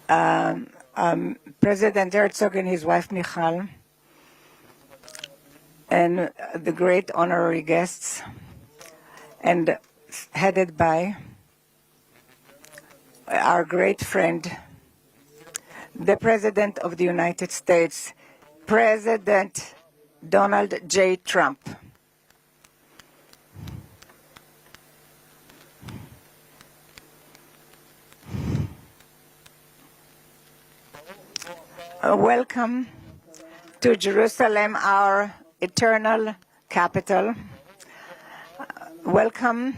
President Herzog and his wife Michal, and the great honorary guests, and headed by our great friend, the President of the United States, President Donald J. Trump. Welcome to Jerusalem, our eternal capital. Welcome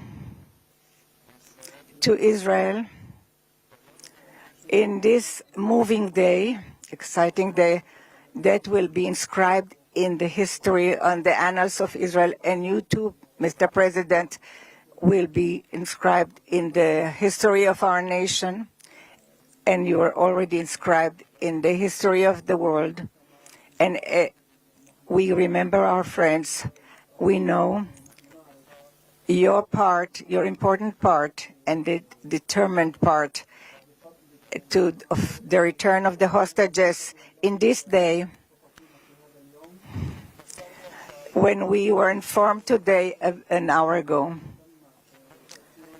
to Israel in this moving day, exciting day, that will be inscribed in the history, on the annals of Israel. And you too, Mr. President, will be inscribed in the history of our nation. And you are already inscribed in the history of the world. And we remember our friends. We know your part, your important part, and the determined part of the return of the hostages in this day, when we were informed today, an hour ago,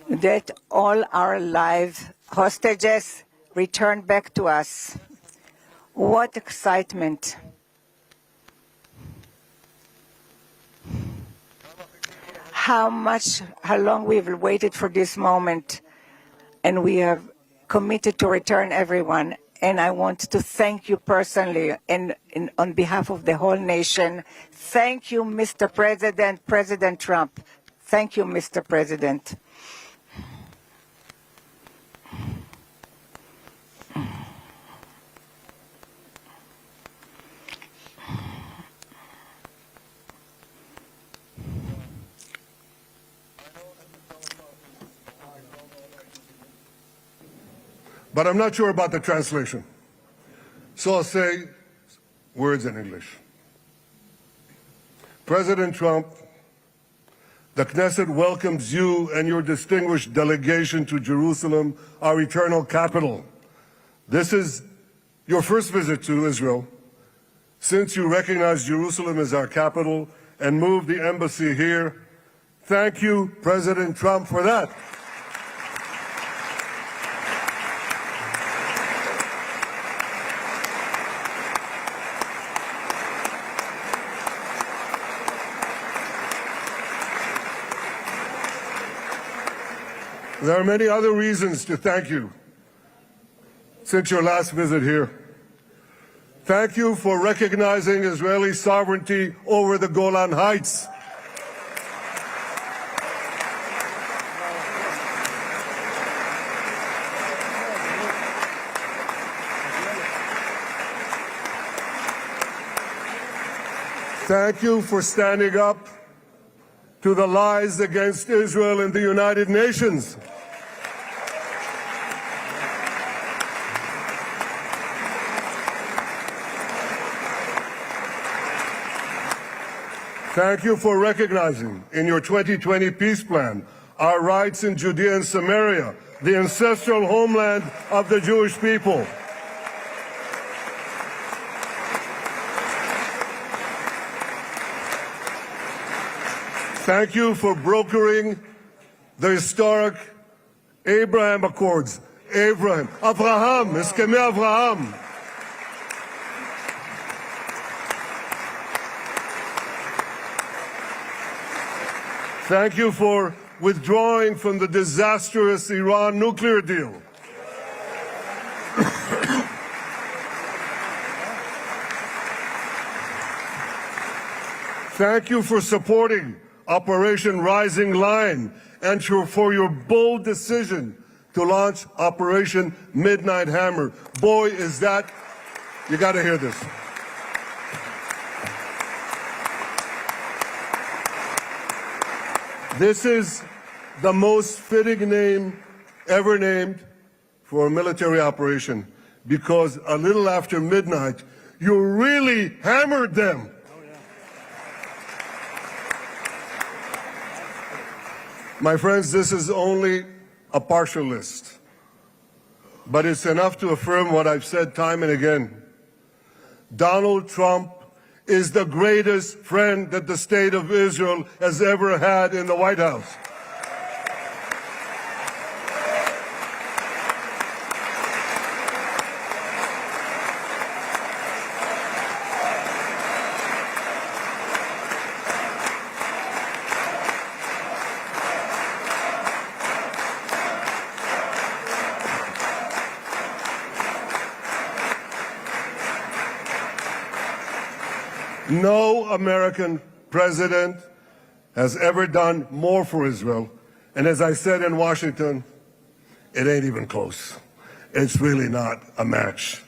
that all our live hostages returned back to us. What excitement. How long we've waited for this moment, and we have committed to return everyone. And I want to thank you personally and on behalf of the whole nation. Thank you, Mr. President, President Trump. Thank you, Mr. President. But I'm not sure about the translation. So I'll say words in English. President Trump, the Knesset welcomes you and your distinguished delegation to Jerusalem, our eternal capital. This is your first visit to Israel since you recognize Jerusalem as our capital and moved the embassy here. Thank you, President Trump, for that. There are many other reasons to thank you since your last visit here. Thank you for recognizing Israeli sovereignty over the Golan Heights. Thank you for standing up to the lies against Israel in the United Nations. Thank you for recognizing in your 2020 peace plan our rights in Judea and Samaria, the ancestral homeland of the Jewish people. Thank you for brokering the historic Abraham Accords. Abraham, Esquemei Avraham. Thank you for withdrawing from the disastrous Iran nuclear deal. Thank you for supporting Operation Rising Lion and for your bold decision to launch Operation Midnight Hammer. Boy, is that, you got to hear this. This is the most fitting name ever named for a military operation, because a little after midnight, you really hammered them. My friends, this is only a partial list. but it's enough to affirm what I've said time and again. Donald Trump is the greatest friend that the State of Israel has ever had in the White House. No American president has ever done more for Israel. And as I said in Washington, it ain't even close. It's really not a match.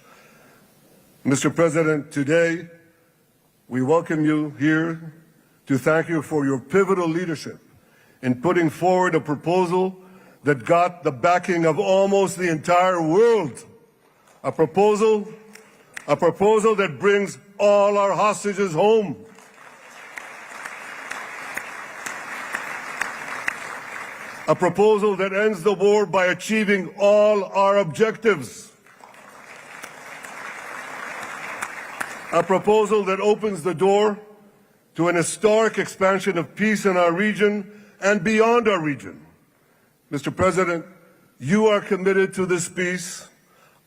Mr. President, today we welcome you here to thank you for your pivotal leadership in putting forward a proposal that got the backing of almost the entire world. A proposal that brings all our hostages home. A proposal that ends the war by achieving all our objectives. A proposal that opens the door to an historic expansion of peace in our region and beyond our region. Mr. President, you are committed to this peace.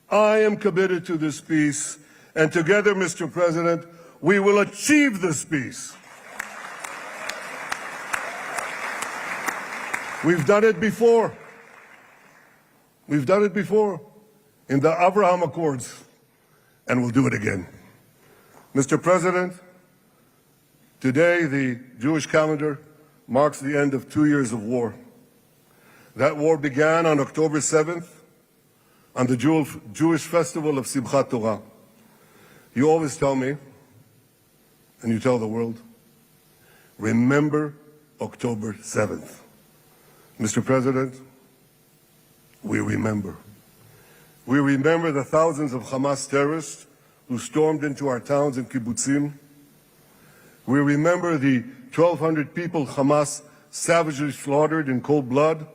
I am committed to this peace. And together, Mr. President, we will achieve this peace. We've done it before. We've done it before in the Abraham Accords, and we'll do it again. Mr. President, today the Jewish calendar marks the end of 2 years of war. That war began on October 7th, on the Jewish festival of Simchat Torah. You always tell me, and you tell the world, remember October 7th. Mr. President, we remember. We remember the thousands of Hamas terrorists who stormed into our towns and kibbutzim. We remember the 1,200 people Hamas savagely slaughtered in cold blood,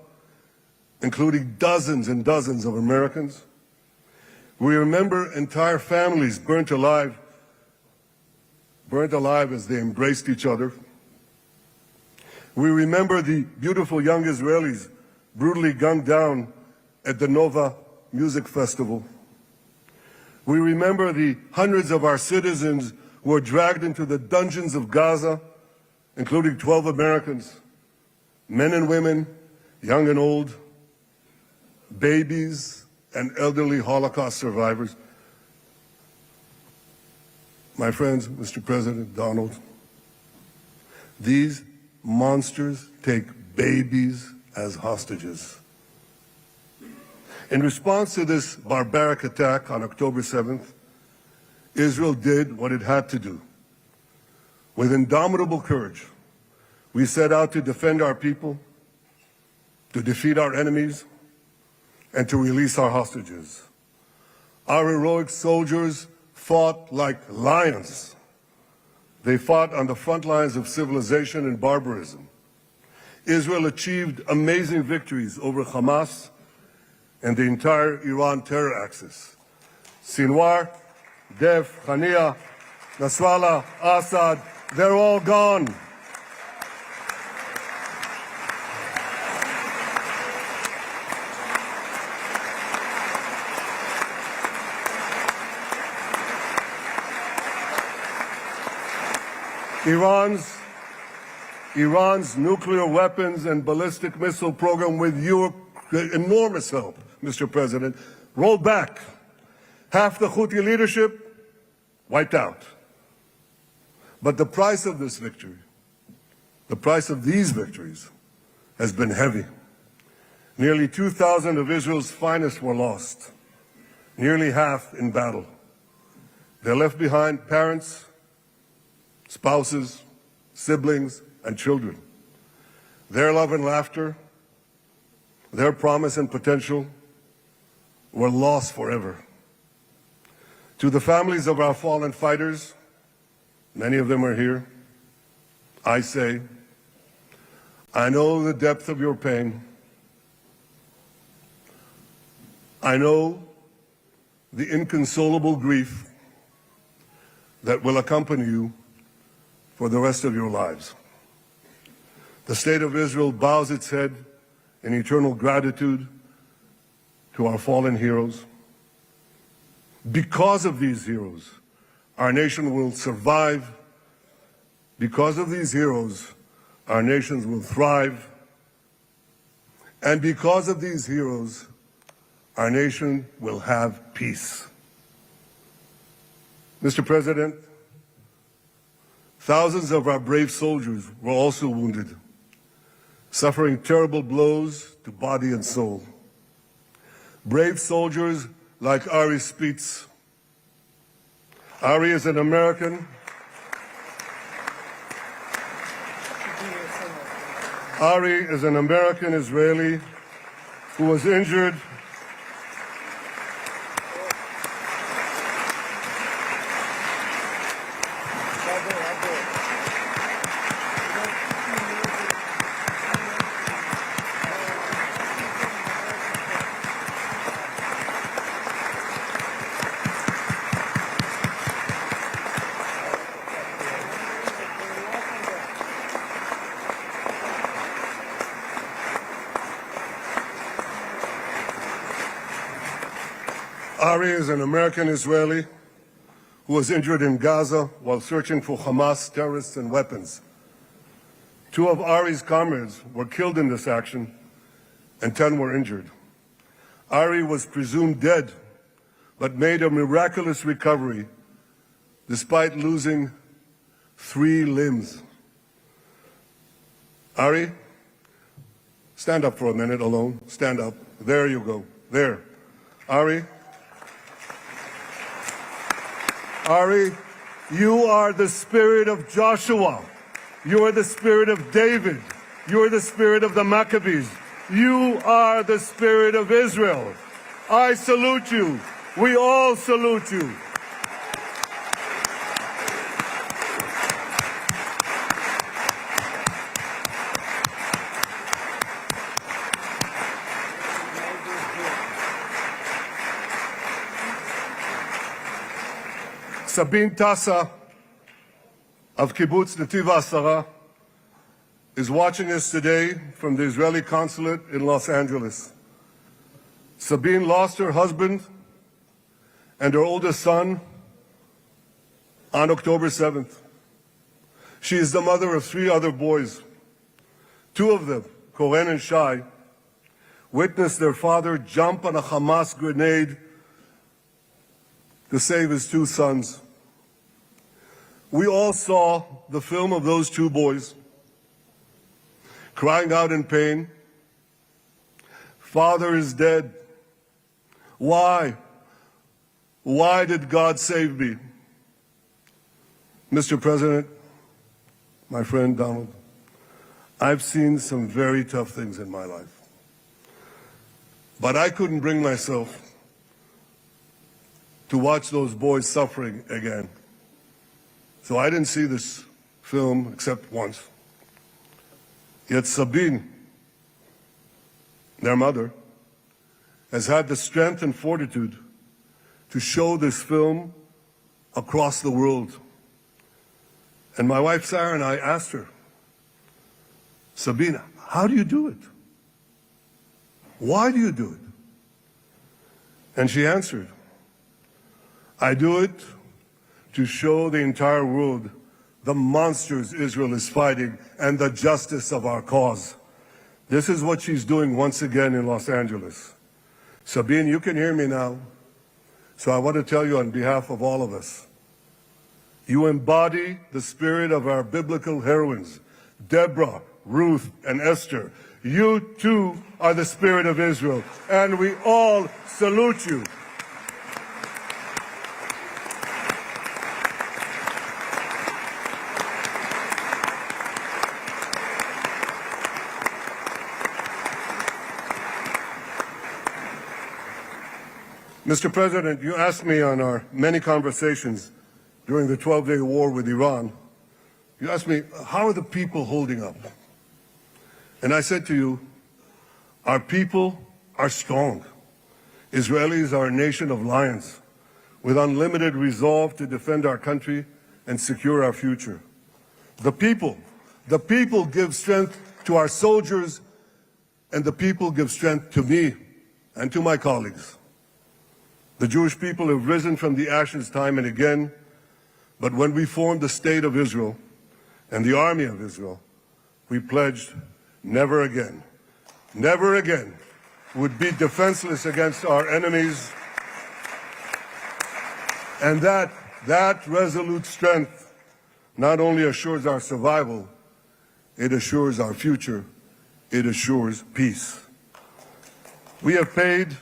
including dozens and dozens of Americans. We remember entire families burnt alive as they embraced each other. We remember the beautiful young Israelis brutally gunned down at the Nova Music Festival. We remember the hundreds of our citizens who were dragged into the dungeons of Gaza, including 12 Americans, men and women, young and old, babies, and elderly Holocaust survivors. My friends, Mr. President, Donald, these monsters take babies as hostages. In response to this barbaric attack on October 7th, Israel did what it had to do. With indomitable courage, we set out to defend our people, to defeat our enemies, and to release our hostages. Our heroic soldiers fought like lions. They fought on the front lines of civilization and barbarism. Israel achieved amazing victories over Hamas and the entire Iran terror axis. Sinwar, Def, Hania, Nasrallah, Assad, they're all gone. Iran's nuclear weapons and ballistic missile program, with your enormous help, Mr. President, rolled back. Half the Houthi leadership wiped out. But the price of this victory, the price of these victories, has been heavy. Nearly 2,000 of Israel's finest were lost, nearly half in battle. They left behind parents, spouses, siblings, and children. Their love and laughter, their promise and potential were lost forever. To the families of our fallen fighters, many of them are here, I say, I know the depth of your pain. I know the inconsolable grief that will accompany you for the rest of your lives. The State of Israel bows its head in eternal gratitude to our fallen heroes. Because of these heroes, our nation will survive. Because of these heroes, our nations will thrive. And because of these heroes, our nation will have peace. Mr. President, thousands of our brave soldiers were also wounded, suffering terrible blows to body and soul. Brave soldiers like Ari Spitz. Ari is an American. Ari is an American Israeli who was injured Ari is an American Israeli who was injured in Gaza while searching for Hamas terrorists and weapons. 2 of Ari's comrades were killed in this action and 10 were injured. Ari was presumed dead, but made a miraculous recovery despite losing 3 limbs. Ari, stand up for a minute alone. Stand up. There you go. There. Ari, you are the spirit of Joshua. You are the spirit of David. You are the spirit of the Maccabees. You are the spirit of Israel. I salute you. We all salute you. Sabine Tassa of Kibbutz Netiv HaAsara is watching us today from the Israeli consulate in Los Angeles. Sabine lost her husband and her oldest son on October 7th. She is the mother of 3 other boys. 2 of them, Koren and Shai, witnessed their father jump on a Hamas grenade to save his 2 sons. We all saw the film of those 2 boys crying out in pain, "Father is dead. Why? Why did God save me?" Mr. President, my friend Donald, I've seen some very tough things in my life. But I couldn't bring myself to watch those boys suffering again. So I didn't see this film except once. Yet Sabine, their mother, has had the strength and fortitude to show this film across the world. And my wife Sarah and I asked her, "Sabine, how do you do it? Why do you do it?" And she answered, "I do it to show the entire world the monsters Israel is fighting and the justice of our cause." This is what she's doing once again in Los Angeles. Sabine, you can hear me now. So I want to tell you on behalf of all of us, you embody the spirit of our biblical heroines, Deborah, Ruth, and Esther. You too are the spirit of Israel, and we all salute you. Mr. President, you asked me on our many conversations during the 12-day war with Iran, you asked me, how are the people holding up? And I said to you, our people are strong. Israelis are a nation of lions with unlimited resolve to defend our country and secure our future. The people give strength to our soldiers, and the people give strength to me and to my colleagues. The Jewish people have risen from the ashes time and again, but when we formed the State of Israel and the Army of Israel, we pledged never again would be defenseless against our enemies. And that resolute strength not only assures our survival, it assures our future, it assures peace. We have paid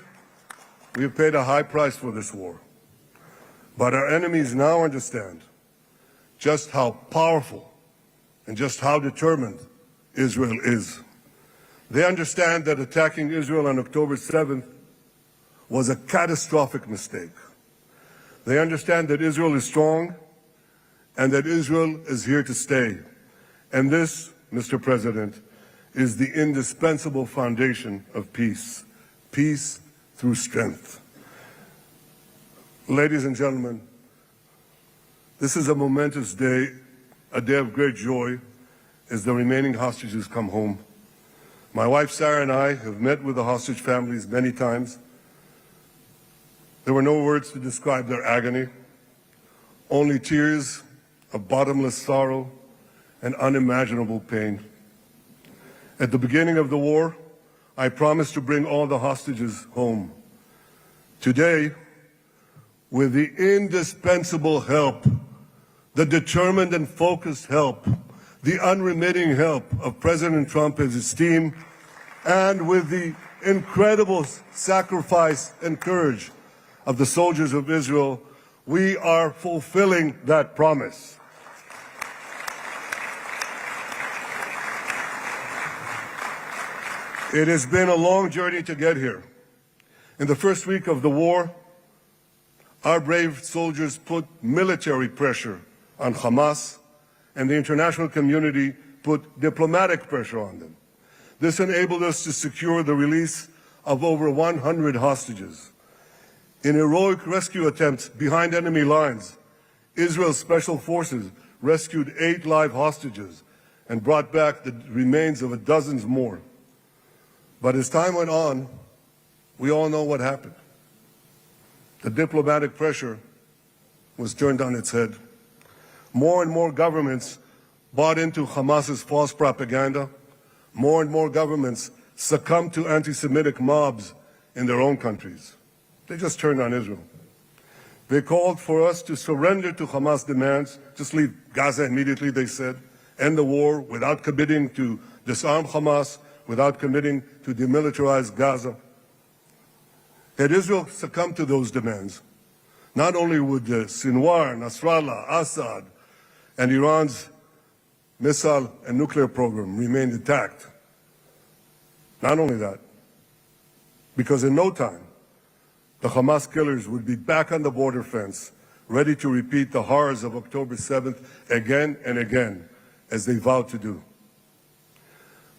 a high price for this war, but our enemies now understand just how powerful and just how determined Israel is. They understand that attacking Israel on October 7th was a catastrophic mistake. They understand that Israel is strong and that Israel is here to stay. And this, Mr. President, is the indispensable foundation of peace. Peace through strength. Ladies and gentlemen, this is a momentous day, a day of great joy as the remaining hostages come home. My wife Sarah and I have met with the hostage families many times. There were no words to describe their agony, only tears of bottomless sorrow and unimaginable pain. At the beginning of the war, I promised to bring all the hostages home. Today, with the indispensable help, the determined and focused help, the unremitting help of President Trump and his team, and with the incredible sacrifice and courage of the soldiers of Israel, we are fulfilling that promise. It has been a long journey to get here. In the first week of the war, our brave soldiers put military pressure on Hamas, and the international community put diplomatic pressure on them. This enabled us to secure the release of over 100 hostages. In heroic rescue attempts behind enemy lines, Israel's special forces rescued 8 live hostages and brought back the remains of dozens more. But as time went on, we all know what happened. The diplomatic pressure was turned on its head. More and more governments bought into Hamas's false propaganda. More and more governments succumbed to anti-Semitic mobs in their own countries. They just turned on Israel. They called for us to surrender to Hamas demands, just leave Gaza immediately, they said, end the war without committing to disarm Hamas, without committing to demilitarize Gaza. Had Israel succumbed to those demands, not only would Sinwar, Nasrallah, Assad, and Iran's missile and nuclear program remain intact. Not only that, because in no time, the Hamas killers would be back on the border fence, ready to repeat the horrors of October 7th again and again, as they vowed to do.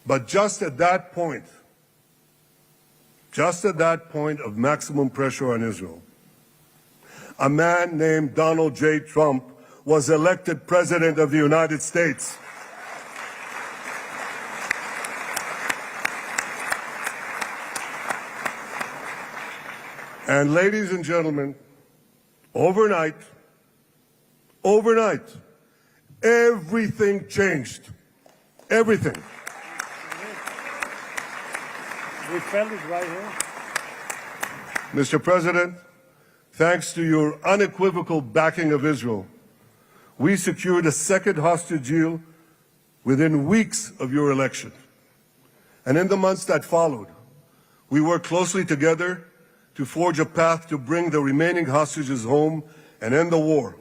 But just at that point of maximum pressure on Israel, a man named Donald J. Trump was elected President of the United States. And ladies and gentlemen, overnight, everything changed. Everything. We felt it right here. Mr. President, thanks to your unequivocal backing of Israel, we secured a second hostage deal within weeks of your election. And in the months that followed, we worked closely together to forge a path to bring the remaining hostages home and end the war.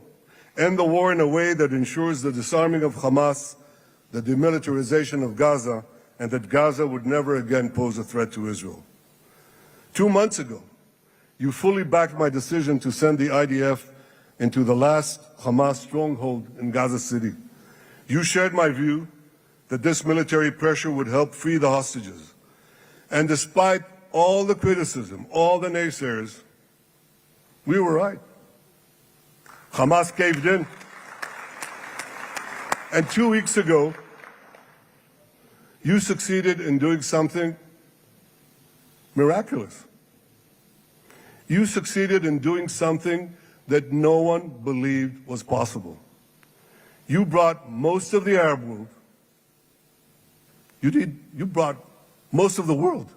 End the war in a way that ensures the disarming of Hamas, the demilitarization of Gaza, and that Gaza would never again pose a threat to Israel. 2 months ago, you fully backed my decision to send the IDF into the last Hamas stronghold in Gaza City. You shared my view that this military pressure would help free the hostages. And despite all the criticism, all the naysayers, we were right. Hamas caved in. And 2 weeks ago, you succeeded in doing something miraculous. You succeeded in doing something that no one believed was possible. You brought most of the Arab world, you brought most of the world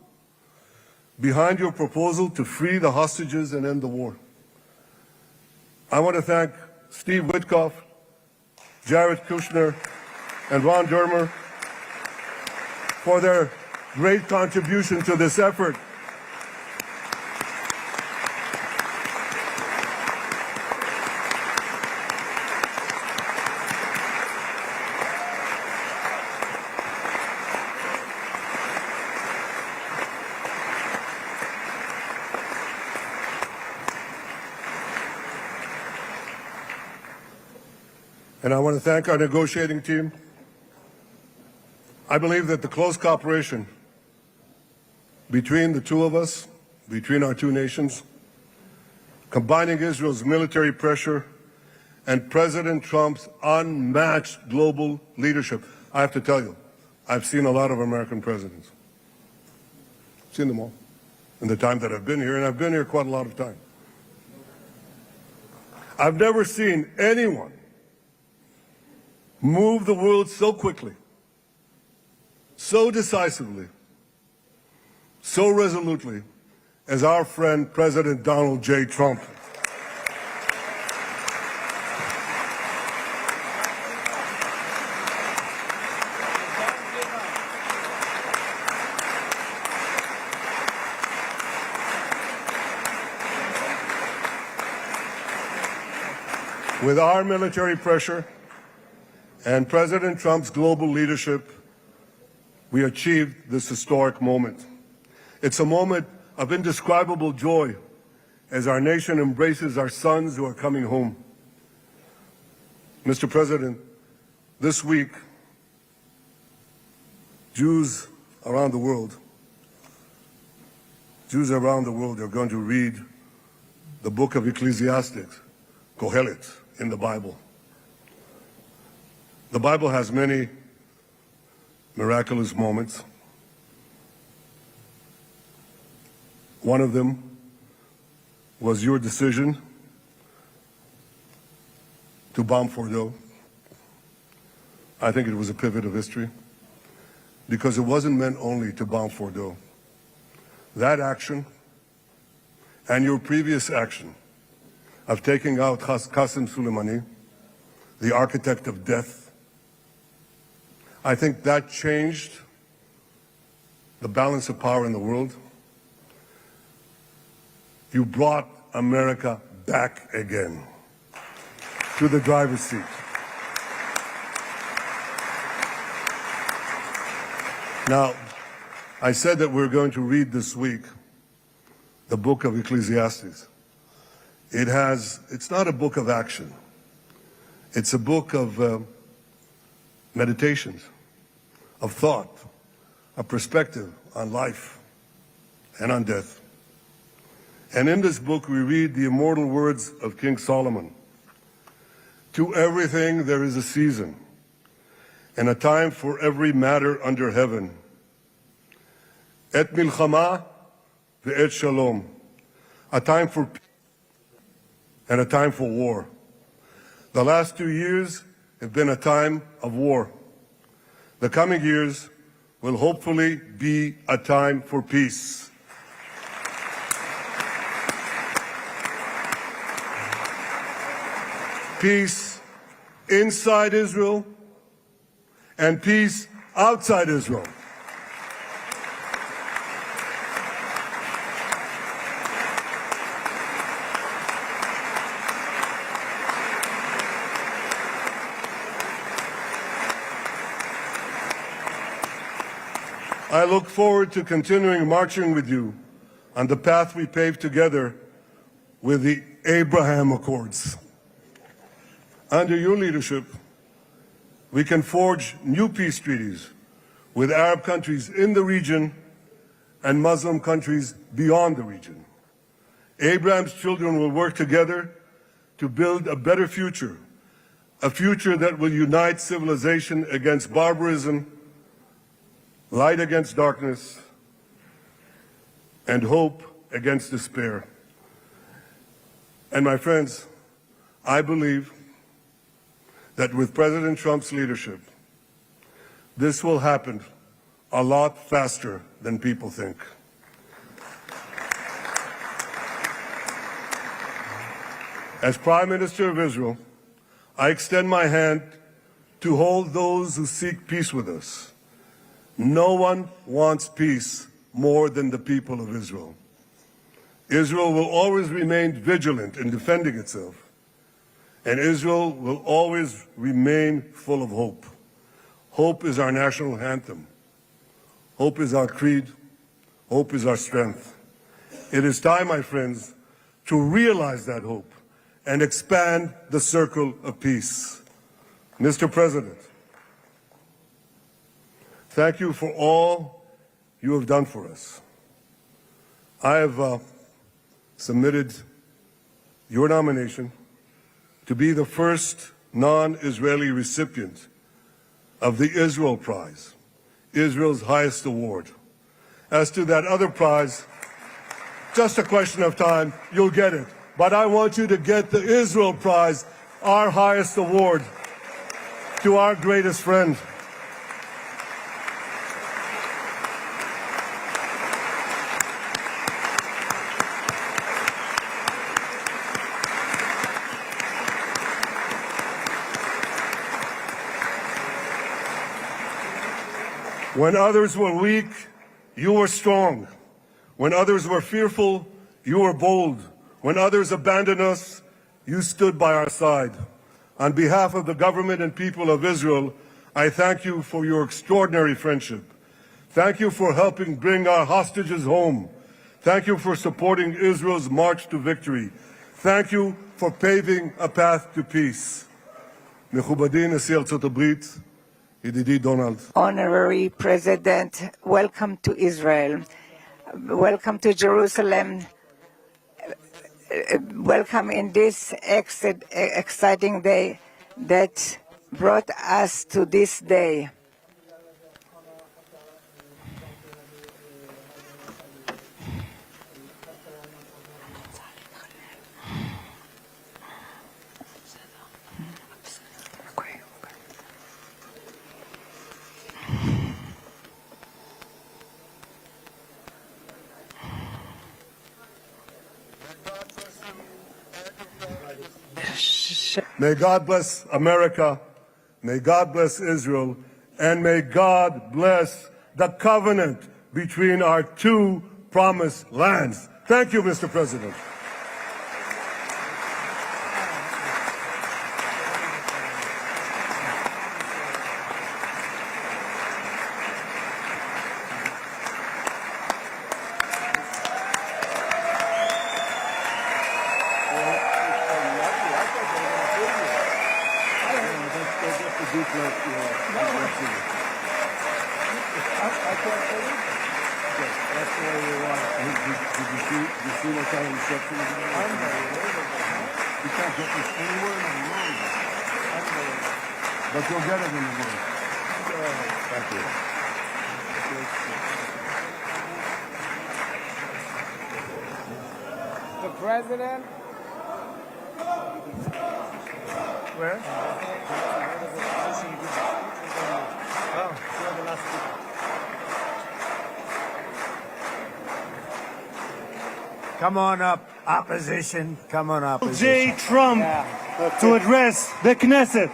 behind your proposal to free the hostages and end the war. I want to thank Steve Witkoff, Jared Kushner, and Ron Dermer for their great contribution to this effort. And I want to thank our negotiating team. I believe that the close cooperation between the two of us, between our two nations, combining Israel's military pressure and President Trump's unmatched global leadership. I have to tell you, I've seen a lot of American presidents. I've seen them all in the time that I've been here, and I've been here quite a lot of time. I've never seen anyone move the world so quickly, so decisively, so resolutely as our friend President Donald J. Trump. With our military pressure and President Trump's global leadership, we achieved this historic moment. It's a moment of indescribable joy as our nation embraces our sons who are coming home. Mr. President, this week, Jews around the world are going to read the book of Ecclesiastes, Kohelet, in the Bible. The Bible has many miraculous moments. One of them was your decision to bomb Fordo. I think it was a pivot of history because it wasn't meant only to bomb Fordo. That action and your previous action of taking out Qasem Soleimani, the architect of death, I think that changed the balance of power in the world. You brought America back again to the driver's seat. Now, I said that we're going to read this week the book of Ecclesiastes. It's not a book of action. It's a book of meditations, of thought, a perspective on life and on death. And in this book we read the immortal words of King Solomon. To everything there is a season, and a time for every matter under heaven. Et milchama ve'et shalom. A time for peace and a time for war. The last 2 years have been a time of war. The coming years will hopefully be a time for peace. Peace inside Israel and peace outside Israel. I look forward to continuing marching with you on the path we paved together with the Abraham Accords. Under your leadership, we can forge new peace treaties with Arab countries in the region and Muslim countries beyond the region. Abraham's children will work together to build a better future, a future that will unite civilization against barbarism, light against darkness, and hope against despair. And my friends, I believe that with President Trump's leadership, this will happen a lot faster than people think. As Prime Minister of Israel, I extend my hand to hold those who seek peace with us. No one wants peace more than the people of Israel. Israel will always remain vigilant in defending itself, and Israel will always remain full of hope. Hope is our national anthem. Hope is our creed. Hope is our strength. It is time, my friends, to realize that hope and expand the circle of peace. Mr. President, thank you for all you have done for us. I have submitted your nomination to be the first non-Israeli recipient of the Israel Prize, Israel's highest award. As to that other prize, just a question of time, you'll get it. But I want you to get the Israel Prize, our highest award, to our greatest friend. When others were weak, you were strong. When others were fearful, you were bold. When others abandoned us, you stood by our side. On behalf of the government and people of Israel, I thank you for your extraordinary friendship. Thank you for helping bring our hostages home. Thank you for supporting Israel's march to victory. Thank you for paving a path to peace. מכובדי נשיא ארצות הברית, ידידי דונלד. Honorary President, welcome to Israel. Welcome to Jerusalem. Welcome in this exciting day that brought us to this day. May God bless America, may God bless Israel, and may God bless the covenant between our two promised lands. Thank you, Mr. President. But you'll get it in the morning. Thank you. The president. Where? Come on up, opposition. Come on, opposition. J. Trump to address the Knesset.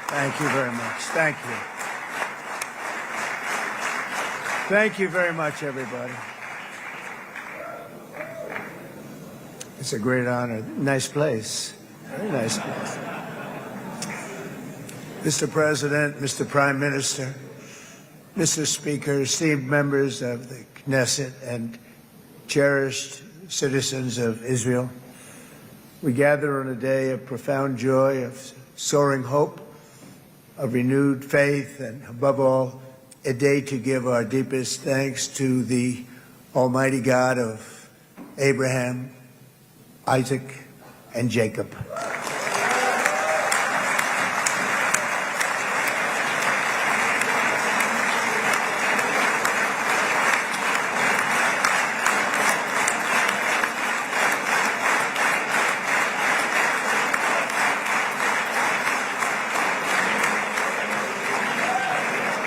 Thank you very much. Thank you. Thank you very much, everybody. It's a great honor. Nice place. Very nice place. Mr. President, Mr. Prime Minister, Mr. Speaker, esteemed members of the Knesset, and cherished citizens of Israel, we gather on a day of profound joy, of soaring hope, of renewed faith, and above all, a day to give our deepest thanks to the Almighty God of Abraham, Isaac, and Jacob.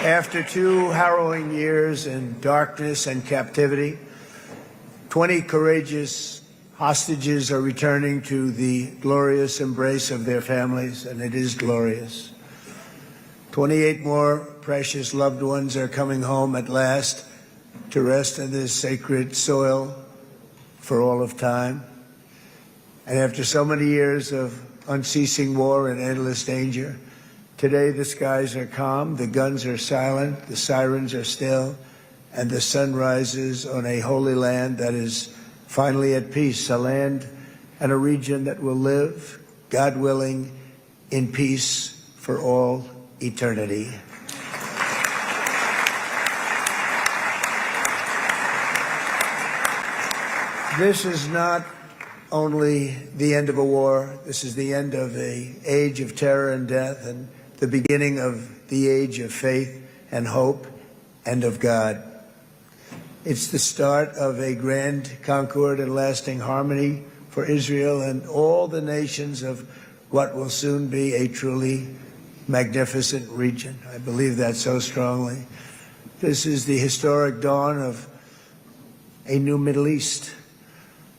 After 2 harrowing years in darkness and captivity, 20 courageous hostages are returning to the glorious embrace of their families, and it is glorious. 28 more precious loved ones are coming home at last to rest in this sacred soil for all of time. And after so many years of unceasing war and endless danger, today the skies are calm, the guns are silent, the sirens are still, and the sun rises on a holy land that is finally at peace, a land and a region that will live, God willing, in peace for all eternity. This is not only the end of a war, this is the end of an age of terror and death, and the beginning of the age of faith and hope and of God. It's the start of a grand concord and lasting harmony for Israel and all the nations of what will soon be a truly magnificent region. I believe that so strongly. This is the historic dawn of a new Middle East.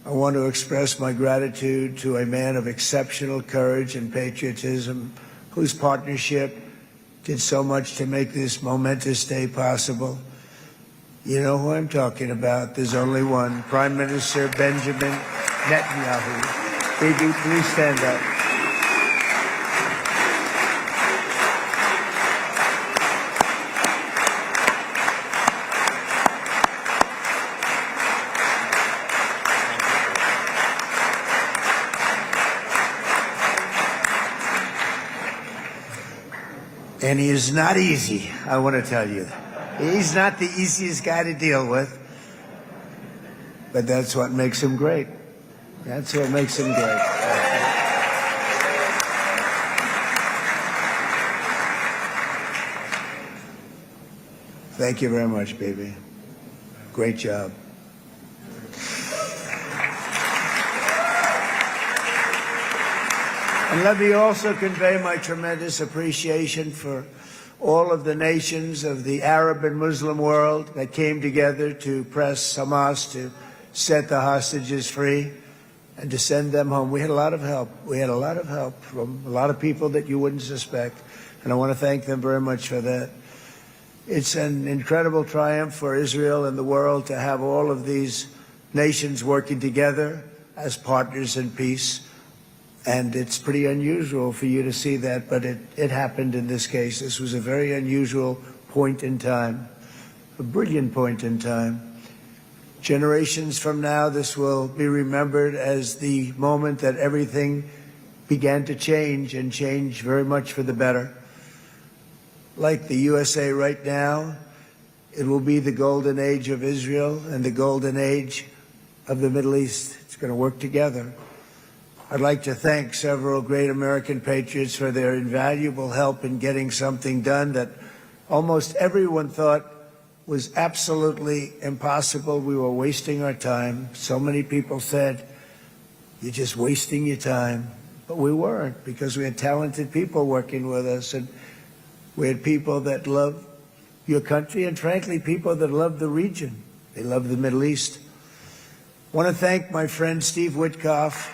I want to express my gratitude to a man of exceptional courage and patriotism, whose partnership did so much to make this momentous day possible. You know who I'm talking about. There's only one, Prime Minister Benjamin Netanyahu. Bibi, please stand up. And he is not easy, I want to tell you. He's not the easiest guy to deal with, but that's what makes him great. That's what makes him great. Thank you very much, baby. Great job. And let me also convey my tremendous appreciation for all of the nations of the Arab and Muslim world that came together to press Hamas to set the hostages free and to send them home. We had a lot of help. We had a lot of help from a lot of people that you wouldn't suspect, and I want to thank them very much for that. It's an incredible triumph for Israel and the world to have all of these nations working together as partners in peace. And it's pretty unusual for you to see that, but it happened in this case. This was a very unusual point in time, a brilliant point in time. Generations from now, this will be remembered as the moment that everything began to change, and change very much for the better. Like the USA right now, it will be the golden age of Israel and the golden age of the Middle East. It's going to work together. I'd like to thank several great American patriots for their invaluable help in getting something done that almost everyone thought was absolutely impossible. We were wasting our time. So many people said, "You're just wasting your time." But we weren't, because we had talented people working with us, and we had people that love your country, and frankly, people that love the region. They love the Middle East. I want to thank my friend Steve Witkoff.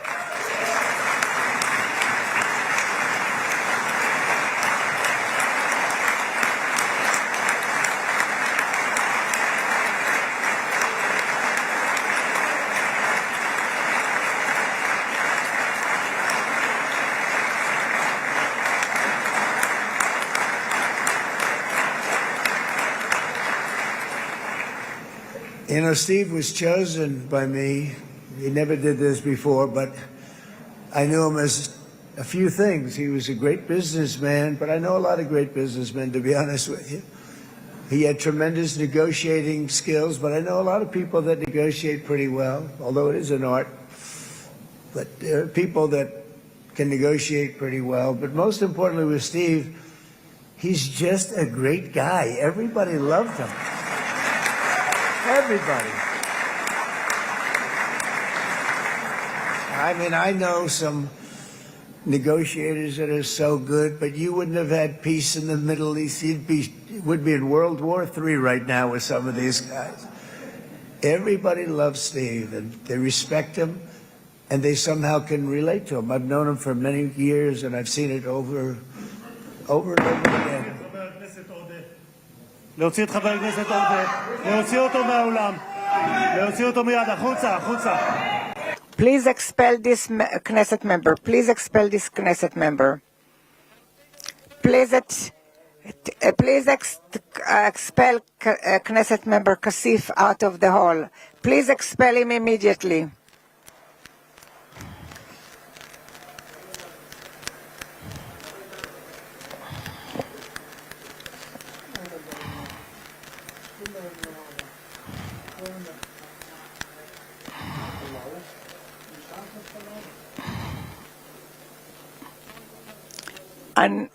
You know, Steve was chosen by me. He never did this before, but I knew him as a few things. He was a great businessman, but I know a lot of great businessmen, to be honest with you. He had tremendous negotiating skills, but I know a lot of people that negotiate pretty well, although it is an art. But there are people that can negotiate pretty well. But most importantly with Steve, he's just a great guy. Everybody loved him. Everybody. I mean, I know some negotiators that are so good, but you wouldn't have had peace in the Middle East. Would be in World War III right now with some of these guys. Everybody loves Steve, and they respect him, and they somehow can relate to him. I've known him for many years, and I've seen it over and over again. להוציא את חבר הכנסת עודה, להוציא אותו מהאולם, להוציא אותו מיד, החוצה, החוצה. Please expel this Knesset member. Please expel this Knesset member. Please expel Knesset member Kasif out of the hall. Please expel him immediately. And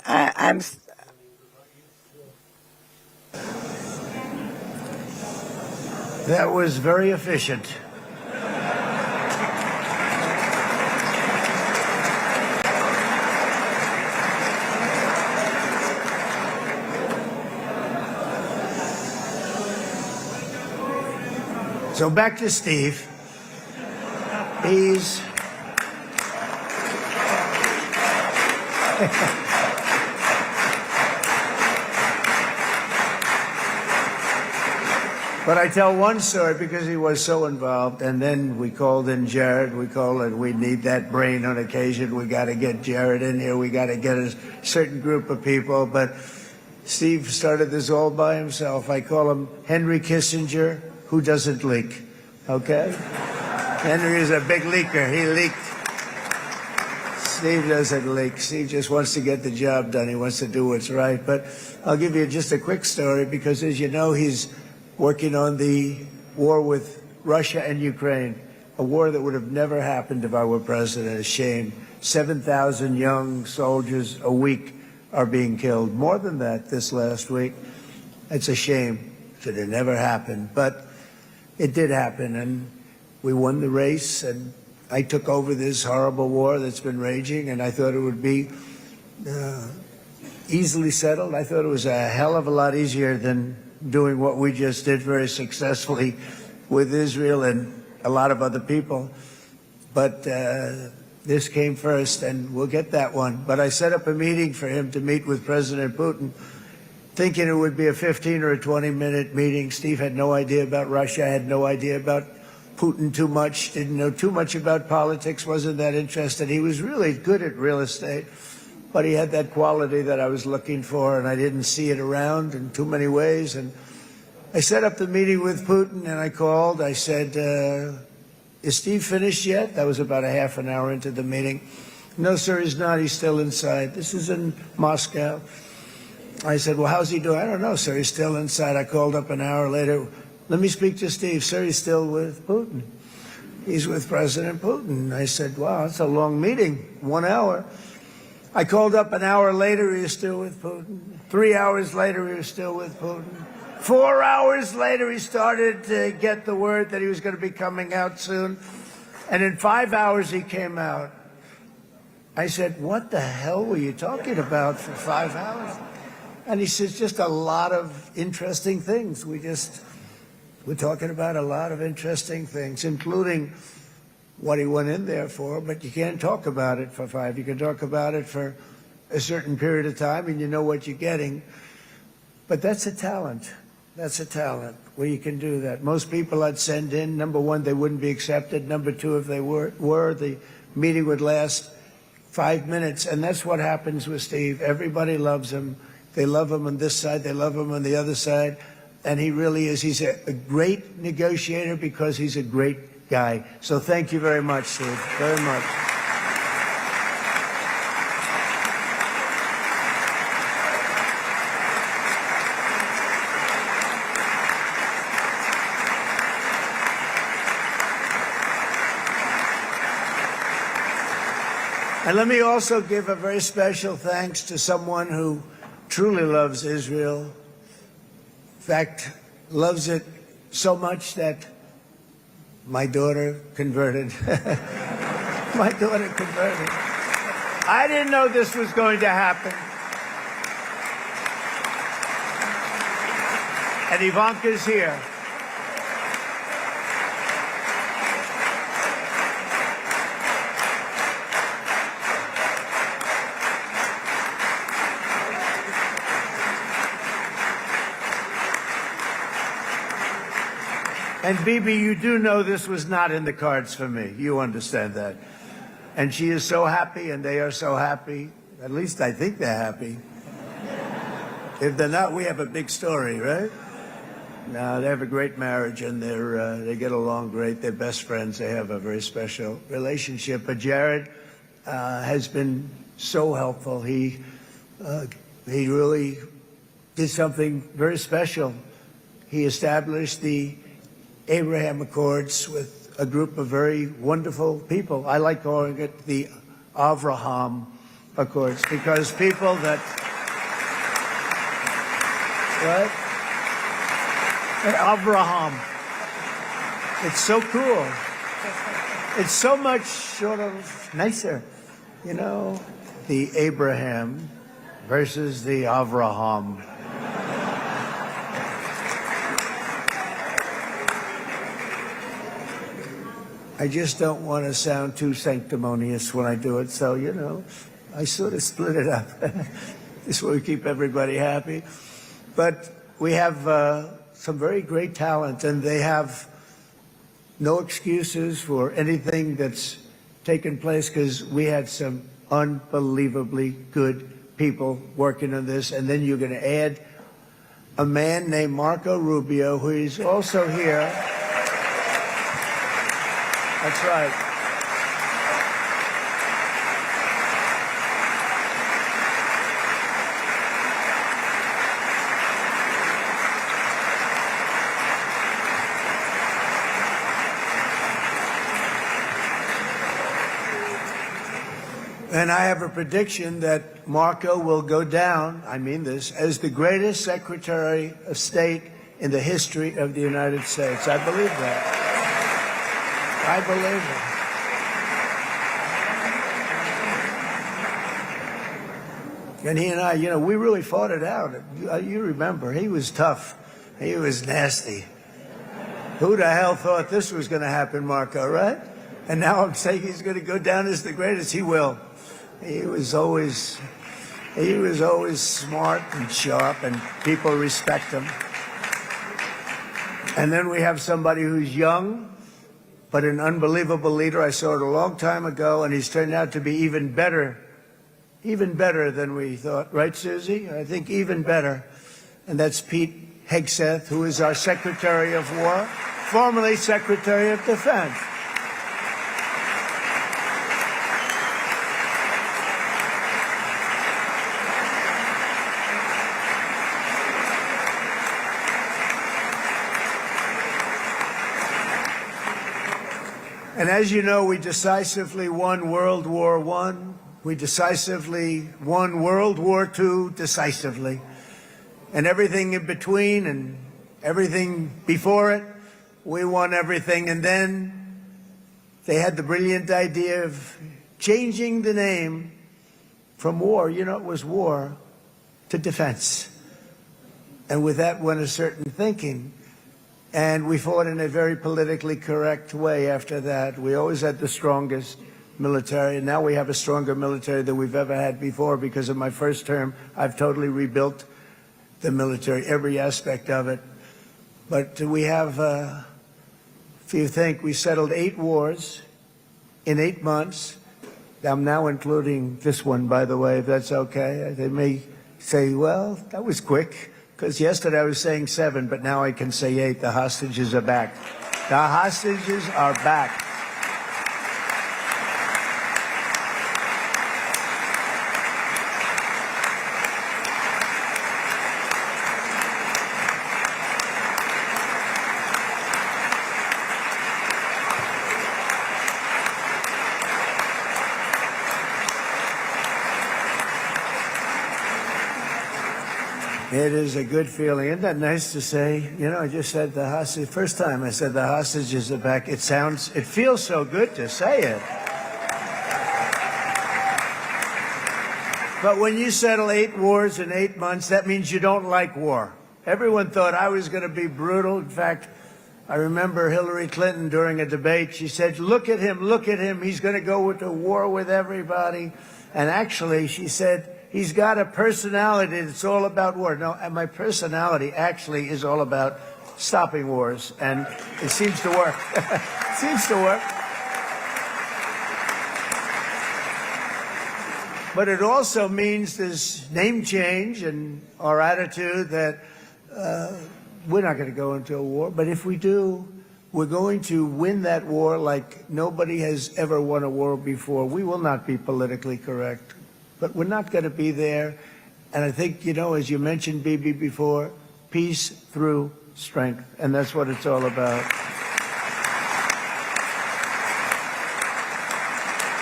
That was very efficient. So back to Steve. He's But I tell one story because he was so involved, and then we called in Jared. We need that brain on occasion. We got to get Jared in here. We got to get a certain group of people. But Steve started this all by himself. I call him Henry Kissinger, who doesn't leak. Okay? Henry is a big leaker. He leaked. Steve doesn't leak. Steve just wants to get the job done. He wants to do what's right. But I'll give you just a quick story because, as you know, he's working on the war with Russia and Ukraine, a war that would have never happened if I were president. A shame. 7,000 young soldiers a week are being killed. More than that this last week. It's a shame that it never happened. But it did happen, and we won the race, and I took over this horrible war that's been raging, and I thought it would be easily settled. I thought it was a hell of a lot easier than doing what we just did very successfully with Israel and a lot of other people. But this came first, and we'll get that one. But I set up a meeting for him to meet with President Putin, thinking it would be a 15 or a 20-minute meeting. Steve had no idea about Russia, had no idea about Putin too much, didn't know too much about politics, wasn't that interested. He was really good at real estate, but he had that quality that I was looking for, and I didn't see it around in too many ways. And I set up the meeting with Putin, and I called. I said, is Steve finished yet? That was about a half an hour into the meeting. No, sir, he's not. He's still inside. This is in Moscow. I said, well, how's he doing? I don't know, sir. He's still inside. I called up an hour later. Let me speak to Steve. Sir, he's still with Putin. He's with President Putin. I said, wow, that's a long meeting, 1 hour. I called up an hour later, he was still with Putin. 3 hours later, he was still with Putin. 4 hours later, he started to get the word that he was going to be coming out soon. And in 5 hours, he came out. I said, what the hell were you talking about for 5 hours? And he says, just a lot of interesting things. We're talking about a lot of interesting things, including what he went in there for, but you can't talk about it for 5. You can talk about it for a certain period of time, and you know what you're getting. But that's a talent. That's a talent, where you can do that. Most people I'd send in, number one, they wouldn't be accepted. Number two, if they were, the meeting would last 5 minutes, and that's what happens with Steve. Everybody loves him. They love him on this side. They love him on the other side. And he really is. He's a great negotiator because he's a great guy. So thank you very much, Steve, very much. And let me also give a very special thanks to someone who truly loves Israel. In fact, loves it so much that my daughter converted. My daughter converted. I didn't know this was going to happen. And Ivanka's here. And Bibi, you do know this was not in the cards for me. You understand that. And she is so happy, and they are so happy. At least I think they're happy. If they're not, we have a big story, right? No, they have a great marriage, and they get along great. They're best friends. They have a very special relationship. But Jared has been so helpful. He really did something very special. He established the Abraham Accords with a group of very wonderful people. I like calling it the Avraham Accords because people that, right? Avraham. It's so cool. It's so much sort of nicer, you know, the Abraham versus the Avraham. I just don't want to sound too sanctimonious when I do it, so, you know, I sort of split it up. This way we keep everybody happy. But we have some very great talent, and they have no excuses for anything that's taken place because we had some unbelievably good people working on this. And then you're going to add a man named Marco Rubio, who is also here. That's right. And I have a prediction that Marco will go down, I mean this, as the greatest Secretary of State in the history of the United States. I believe that. I believe it. And he and I, you know, we really fought it out. You remember, he was tough. He was nasty. Who the hell thought this was going to happen, Marco, right? And now I'm saying he's going to go down as the greatest. He will. He was always smart and sharp, and people respect him. And then we have somebody who's young, but an unbelievable leader. I saw it a long time ago, and he's turned out to be even better than we thought. Right, Susie? I think even better. And that's Pete Hegseth, who is our Secretary of War, formerly Secretary of Defense. And as you know, we decisively won World War I. We decisively won World War II decisively. And everything in between and everything before it, we won everything. And then they had the brilliant idea of changing the name from war, you know, it was war, to defense. And with that went a certain thinking. And we fought in a very politically correct way after that. We always had the strongest military, and now we have a stronger military than we've ever had before. Because of my first term, I've totally rebuilt the military, every aspect of it. But we have, if you think, we settled 8 wars in 8 months. I'm now including this one, by the way, if that's okay. They may say, well, that was quick. because yesterday I was saying 7, but now I can say 8. The hostages are back. The hostages are back. It is a good feeling. Isn't that nice to say? You know, I just said the hostage. First time I said the hostages are back. It feels so good to say it. But when you settle 8 wars in 8 months, that means you don't like war. Everyone thought I was going to be brutal. In fact, I remember Hillary Clinton during a debate, she said, look at him, he's going to go to war with everybody. And actually, she said, he's got a personality that's all about war. No, and my personality actually is all about stopping wars, and it seems to work. It seems to work. But it also means this name change in our attitude that we're not going to go into a war, but if we do, we're going to win that war like nobody has ever won a war before. We will not be politically correct, but we're not going to be there. And I think, you know, as you mentioned, Bibi, before, peace through strength. And that's what it's all about.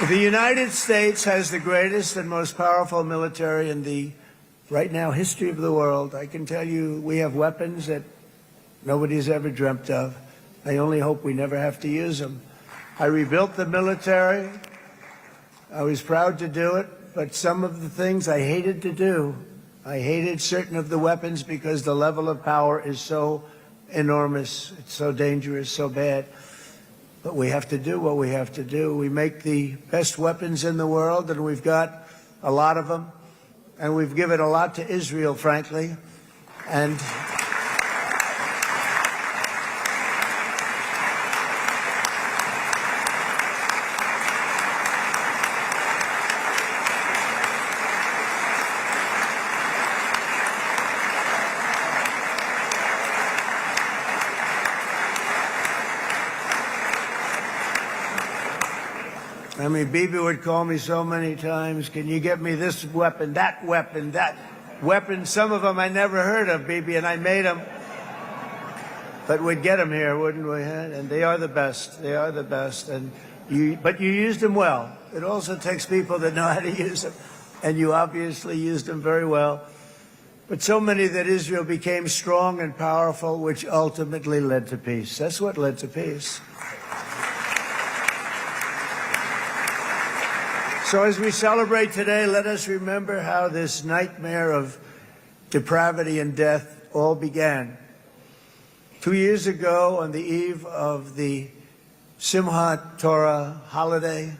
The United States has the greatest and most powerful military in the, right now, history of the world. I can tell you we have weapons that nobody's ever dreamt of. I only hope we never have to use them. I rebuilt the military. I was proud to do it. But some of the things I hated to do, I hated certain of the weapons because the level of power is so enormous, it's so dangerous, so bad. But we have to do what we have to do. We make the best weapons in the world, and we've got a lot of them. And we've given a lot to Israel, frankly. And I mean, Bibi would call me so many times, can you get me this weapon, that weapon, that weapon? Some of them I never heard of, Bibi, and I made them. But we'd get them here, wouldn't we? And they are the best. They are the best. But you used them well. It also takes people that know how to use them. And you obviously used them very well. But so many that Israel became strong and powerful, which ultimately led to peace. That's what led to peace. So as we celebrate today, let us remember how this nightmare of depravity and death all began. 2 years ago, on the eve of the Simchat Torah holiday,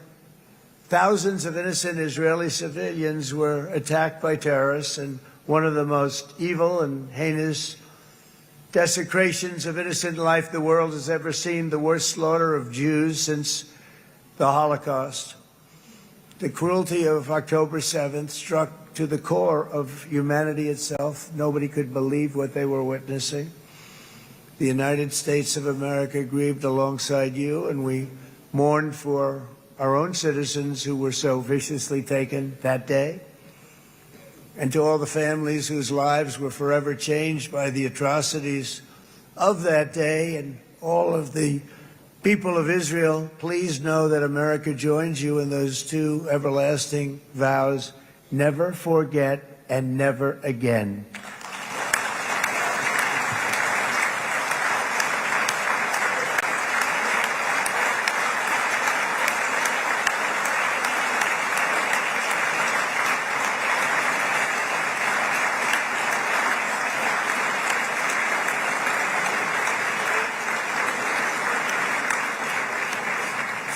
thousands of innocent Israeli civilians were attacked by terrorists, and one of the most evil and heinous desecrations of innocent life the world has ever seen, the worst slaughter of Jews since the Holocaust. The cruelty of October 7th struck to the core of humanity itself. Nobody could believe what they were witnessing. The United States of America grieved alongside you, and we mourned for our own citizens who were so viciously taken that day. And to all the families whose lives were forever changed by the atrocities of that day, and all of the people of Israel, please know that America joins you in those two everlasting vows: never forget and never again.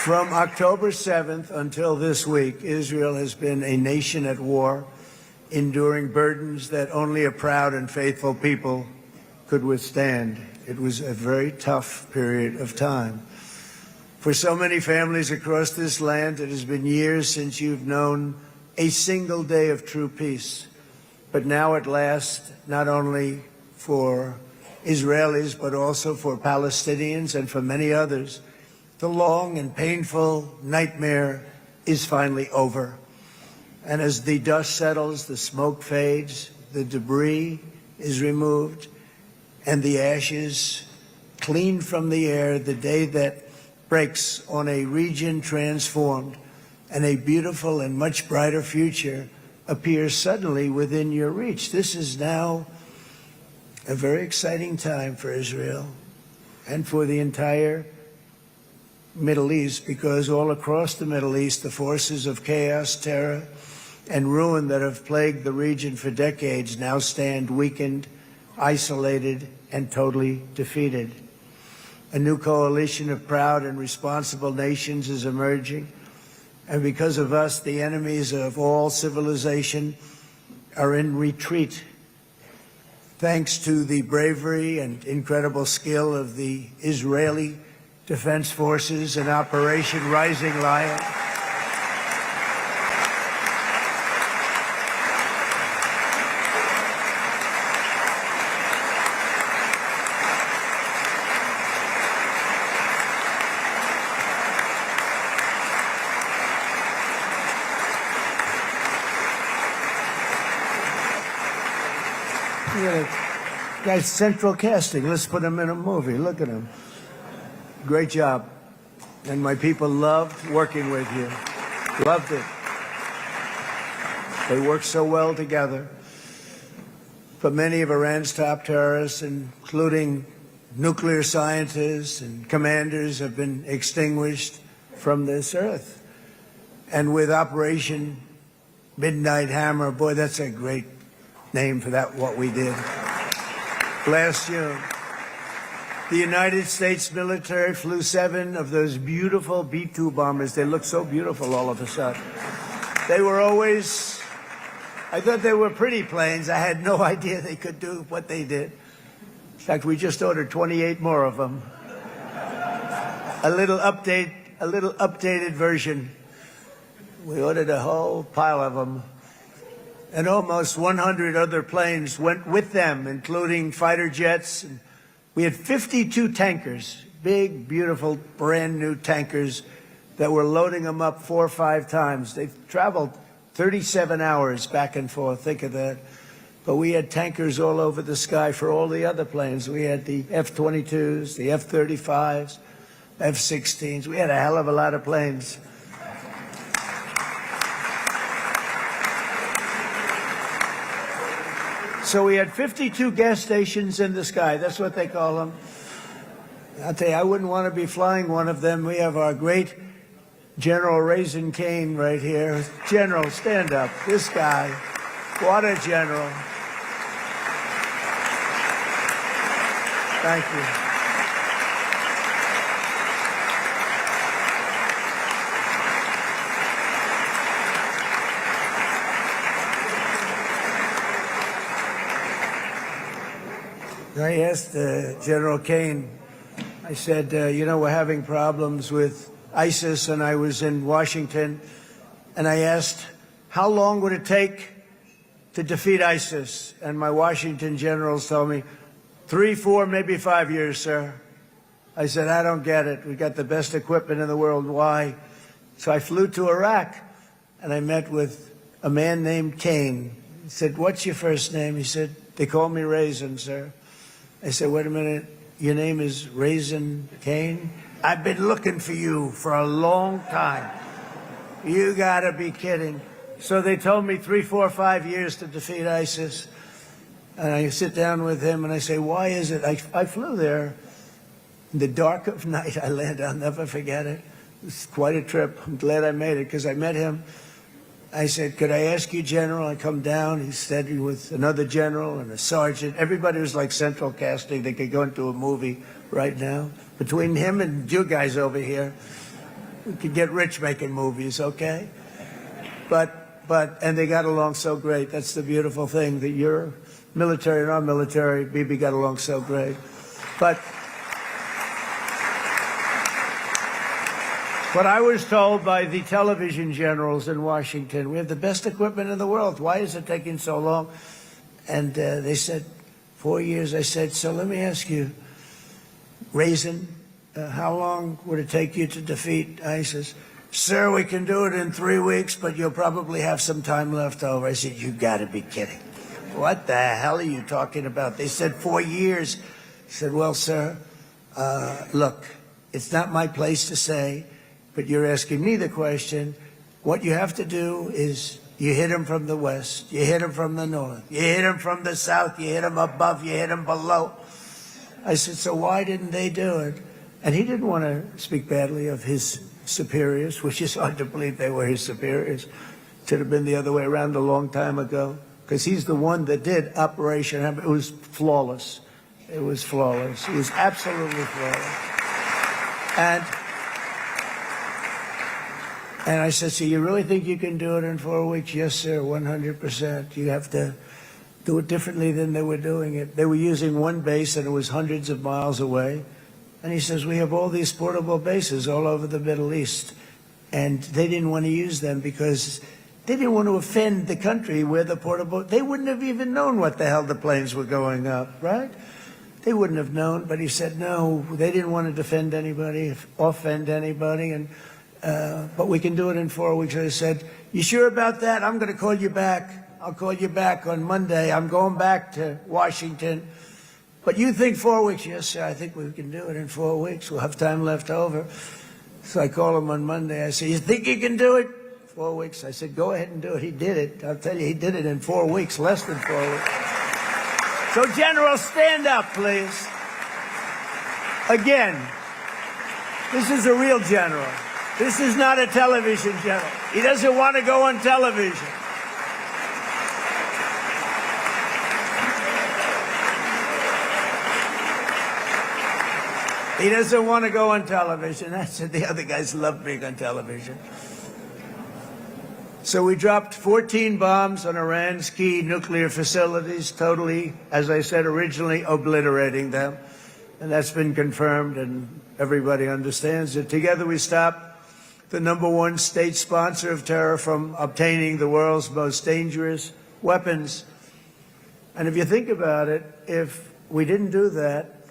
From October 7th until this week, Israel has been a nation at war, enduring burdens that only a proud and faithful people could withstand. It was a very tough period of time. For so many families across this land, it has been years since you've known a single day of true peace. But now at last, not only for Israelis, but also for Palestinians and for many others. The long and painful nightmare is finally over. And as the dust settles, the smoke fades, the debris is removed, and the ashes cleaned from the air, the day that breaks on a region transformed, and a beautiful and much brighter future appears suddenly within your reach. This is now a very exciting time for Israel and for the entire Middle East, because all across the Middle East, the forces of chaos, terror, and ruin that have plagued the region for decades now stand weakened, isolated, and totally defeated. A new coalition of proud and responsible nations is emerging, and because of us, the enemies of all civilization are in retreat. Thanks to the bravery and incredible skill of the Israeli Defense Forces and Operation Rising Lion, guy's central casting. Let's put him in a movie. Look at him. Great job. And my people loved working with you. Loved it. They worked so well together. But many of Iran's top terrorists, including nuclear scientists and commanders, have been extinguished from this earth. And with Operation Midnight Hammer, boy, that's a great name for that, what we did. Last June, the United States military flew 7 of those beautiful B-2 bombers. They look so beautiful all of a sudden. They were always, I thought they were pretty planes. I had no idea they could do what they did. In fact, we just ordered 28 more of them. A little updated version. We ordered a whole pile of them. And almost 100 other planes went with them, including fighter jets. And we had 52 tankers, big, beautiful, brand new tankers that were loading them up 4 or 5 times. They traveled 37 hours back and forth. Think of that. But we had tankers all over the sky for all the other planes. We had the F-22s, the F-35s, F-16s. We had a hell of a lot of planes. So we had 52 gas stations in the sky. That's what they call them. I'll tell you, I wouldn't want to be flying one of them. We have our great General Raisin Cain right here. General, stand up. This guy, what a general. Thank you. I asked General Cain, I said, you know, we're having problems with ISIS, and I was in Washington, and I asked, how long would it take to defeat ISIS? And my Washington generals told me, 3, 4, maybe 5 years, sir. I said, I don't get it. We got the best equipment in the world. Why? So I flew to Iraq, and I met with a man named Cain. He said, what's your first name? He said, they call me Raisin, sir. I said, wait a minute, your name is Raisin Cain? I've been looking for you for a long time. You gotta be kidding. So they told me 3, 4, 5 years to defeat ISIS. And I sit down with him and I say, why is it? I flew there in the dark of night. I landed, I'll never forget it. It was quite a trip. I'm glad I made it because I met him. I said, could I ask you, General? I come down. He's standing with another general and a sergeant. Everybody was like central casting. They could go into a movie right now. Between him and you guys over here, we could get rich making movies, okay? And they got along so great. That's the beautiful thing, that your military and our military, Bibi, got along so great. But what I was told by the television generals in Washington, we have the best equipment in the world. Why is it taking so long? And they said, 4 years. I said, so let me ask you, Raisin, how long would it take you to defeat ISIS? Sir, we can do it in 3 weeks, but you'll probably have some time left over. I said, you got to be kidding. What the hell are you talking about? They said 4 years. I said, well, sir, look, it's not my place to say, but you're asking me the question. What you have to do is you hit him from the west, you hit him from the north, you hit him from the south, you hit him above, you hit him below. I said, so why didn't they do it? And he didn't want to speak badly of his superiors, which is hard to believe they were his superiors. Should have been the other way around a long time ago, because he's the one that did Operation Hamas. It was flawless. It was flawless. It was absolutely flawless. And I said, so you really think you can do it in 4 weeks? Yes, sir, 100%. You have to do it differently than they were doing it. They were using one base, and it was hundreds of miles away. And he says, we have all these portable bases all over the Middle East. And they didn't want to use them because they didn't want to offend the country where the portable, they wouldn't have even known what the hell the planes were going up, right? They wouldn't have known, but he said, no, they didn't want to defend anybody, offend anybody, and but we can do it in 4 weeks. I said, you sure about that? I'm going to call you back. I'll call you back on Monday. I'm going back to Washington. But you think 4 weeks? Yes, sir, I think we can do it in 4 weeks. We'll have time left over. So I call him on Monday. I said, you think you can do it? 4 weeks. I said, go ahead and do it. He did it. I'll tell you, he did it in 4 weeks, less than 4 weeks. So, General, stand up, please. Again, this is a real general. This is not a television general. He doesn't want to go on television. He doesn't want to go on television. I said the other guys love being on television. So we dropped 14 bombs on Iran's key nuclear facilities, totally, as I said originally, obliterating them. And that's been confirmed, and everybody understands it. Together we stopped the #1 state sponsor of terror from obtaining the world's most dangerous weapons. And if you think about it, if we didn't do that,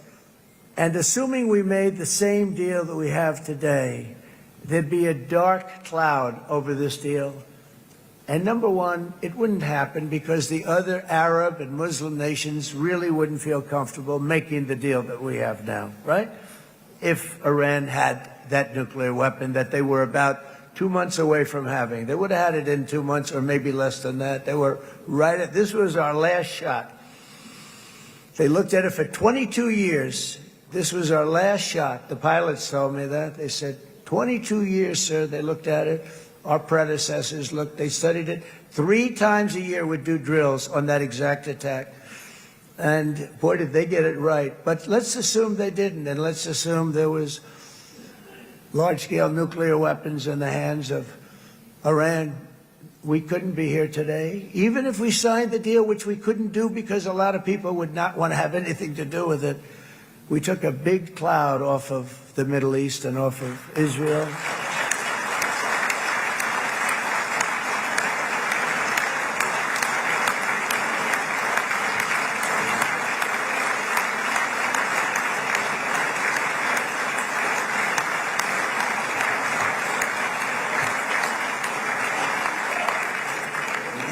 and assuming we made the same deal that we have today, there'd be a dark cloud over this deal. And #1, it wouldn't happen because the other Arab and Muslim nations really wouldn't feel comfortable making the deal that we have now, right? If Iran had that nuclear weapon that they were about 2 months away from having. They would have had it in 2 months or maybe less than that. They were right at, this was our last shot. They looked at it for 22 years. This was our last shot. The pilots told me that. They said, 22 years, sir. They looked at it. Our predecessors looked, they studied it. 3 times a year we'd do drills on that exact attack. And boy, did they get it right. But let's assume they didn't, and let's assume there was large-scale nuclear weapons in the hands of Iran. We couldn't be here today. Even if we signed the deal, which we couldn't do because a lot of people would not want to have anything to do with it, we took a big cloud off of the Middle East and off of Israel.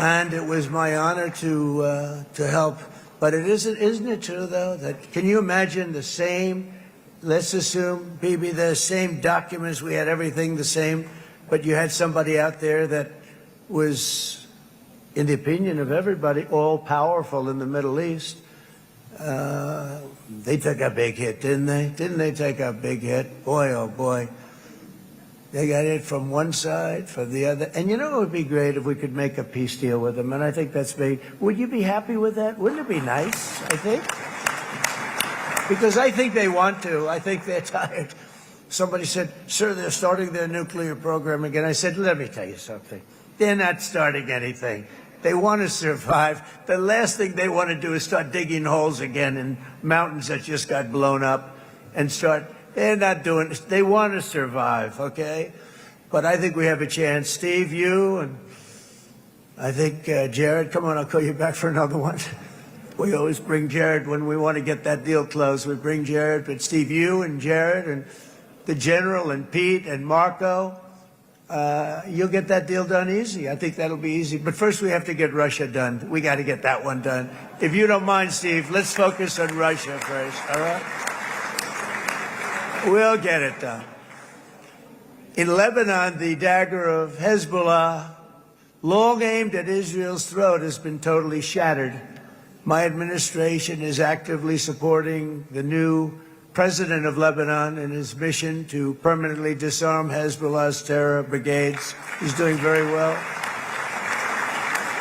And it was my honor to help. But isn't it true, though, that can you imagine the same, let's assume, Bibi, the same documents, we had everything the same, but you had somebody out there that was, in the opinion of everybody, all-powerful in the Middle East. They took a big hit, didn't they? Didn't they take a big hit? Boy, oh boy. They got it from one side, from the other. And you know it would be great if we could make a peace deal with them, and I think that's big. Would you be happy with that? Wouldn't it be nice, I think? Because I think they want to. I think they're tired. Somebody said, sir, they're starting their nuclear program again. I said, let me tell you something. They're not starting anything. They want to survive. The last thing they want to do is start digging holes again in mountains that just got blown up and start... They're not doing it. They want to survive, okay? But I think we have a chance. Steve, you, and I think Jared, come on, I'll call you back for another one. We always bring Jared when we want to get that deal closed. We bring Jared, but Steve, you and Jared and the General and Pete and Marco, you'll get that deal done easy. I think that'll be easy. But first we have to get Russia done. We got to get that one done. If you don't mind, Steve, let's focus on Russia first, all right? We'll get it done. In Lebanon, the dagger of Hezbollah, long aimed at Israel's throat, has been totally shattered. My administration is actively supporting the new president of Lebanon in his mission to permanently disarm Hezbollah's terror brigades. He's doing very well.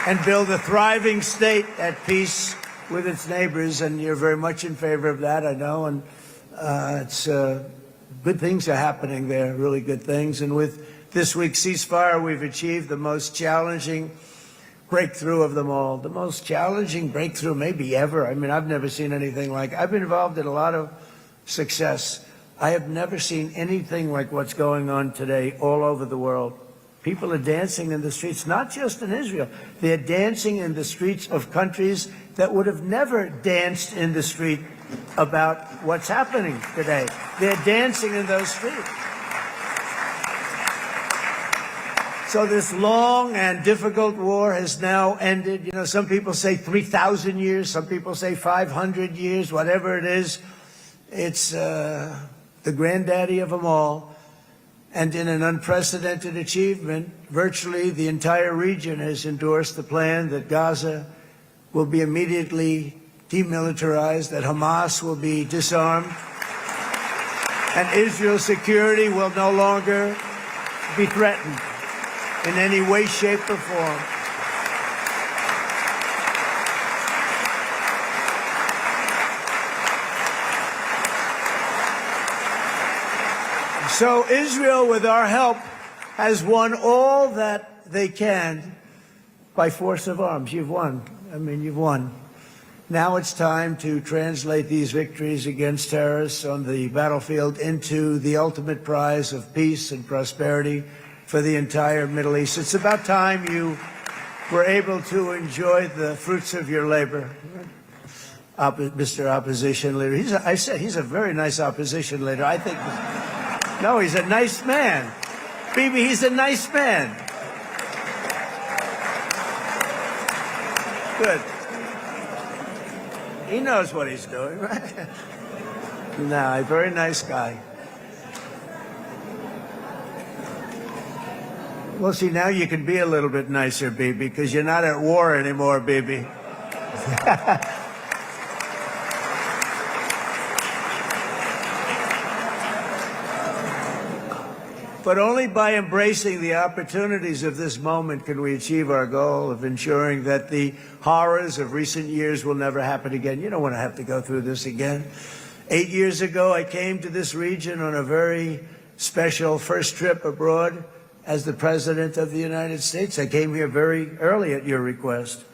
And build a thriving state at peace with its neighbors. And you're very much in favor of that, I know. And it's good things are happening there, really good things. And with this week's ceasefire, we've achieved the most challenging breakthrough of them all. The most challenging breakthrough maybe ever. I mean, I've never seen anything like it. I've been involved in a lot of success. I have never seen anything like what's going on today all over the world. People are dancing in the streets, not just in Israel. They're dancing in the streets of countries that would have never danced in the street about what's happening today. They're dancing in those streets. So this long and difficult war has now ended. You know, some people say 3,000 years, some people say 500 years, whatever it is. It's the granddaddy of them all. And in an unprecedented achievement, virtually the entire region has endorsed the plan that Gaza will be immediately demilitarized, that Hamas will be disarmed, and Israel's security will no longer be threatened in any way, shape, or form. So Israel, with our help, has won all that they can by force of arms. You've won. I mean, you've won. Now it's time to translate these victories against terrorists on the battlefield into the ultimate prize of peace and prosperity for the entire Middle East. It's about time you were able to enjoy the fruits of your labor. Mr. Opposition Leader. I said he's a very nice opposition leader. I think... No, he's a nice man. Bibi, he's a nice man. Good. He knows what he's doing, right? No, a very nice guy. Well, see, now you can be a little bit nicer, Bibi, because you're not at war anymore, Bibi. But only by embracing the opportunities of this moment can we achieve our goal of ensuring that the horrors of recent years will never happen again. You don't want to have to go through this again. 8 years ago, I came to this region on a very special first trip abroad as the President of the United States. I came here very early at your request.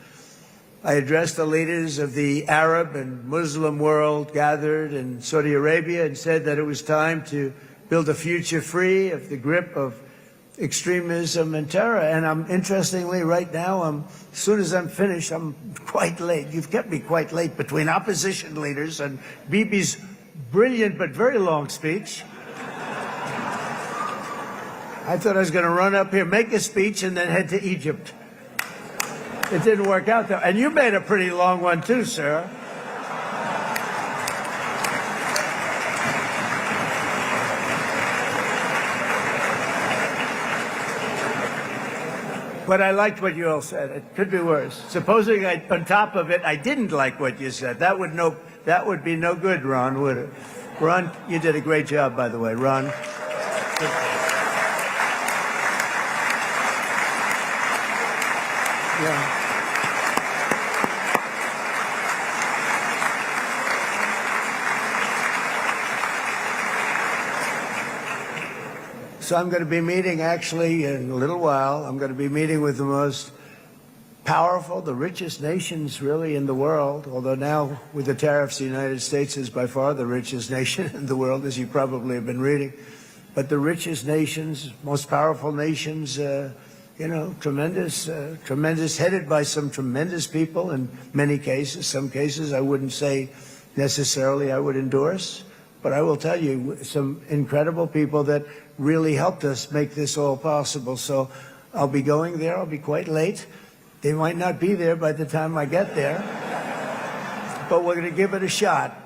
I addressed the leaders of the Arab and Muslim world gathered in Saudi Arabia and said that it was time to build a future free of the grip of extremism and terror. And interestingly, right now, as soon as I'm finished, I'm quite late. You've kept me quite late between opposition leaders and Bibi's brilliant but very long speech. I thought I was going to run up here, make a speech, and then head to Egypt. It didn't work out, though. And you made a pretty long one, too, sir. But I liked what you all said. It could be worse. Supposing on top of it, I didn't like what you said. That would be no good, Ron, would it? Ron, you did a great job, by the way, Ron. Yeah. So I'm going to be meeting, actually, in a little while, I'm going to be meeting with the most powerful, the richest nations, really, in the world, although now, with the tariffs, the United States is by far the richest nation in the world, as you probably have been reading. But the richest nations, most powerful nations tremendous, headed by some tremendous people in many cases. Some cases I wouldn't say necessarily I would endorse, but I will tell you some incredible people that really helped us make this all possible. So I'll be going there. I'll be quite late. They might not be there by the time I get there, but we're going to give it a shot.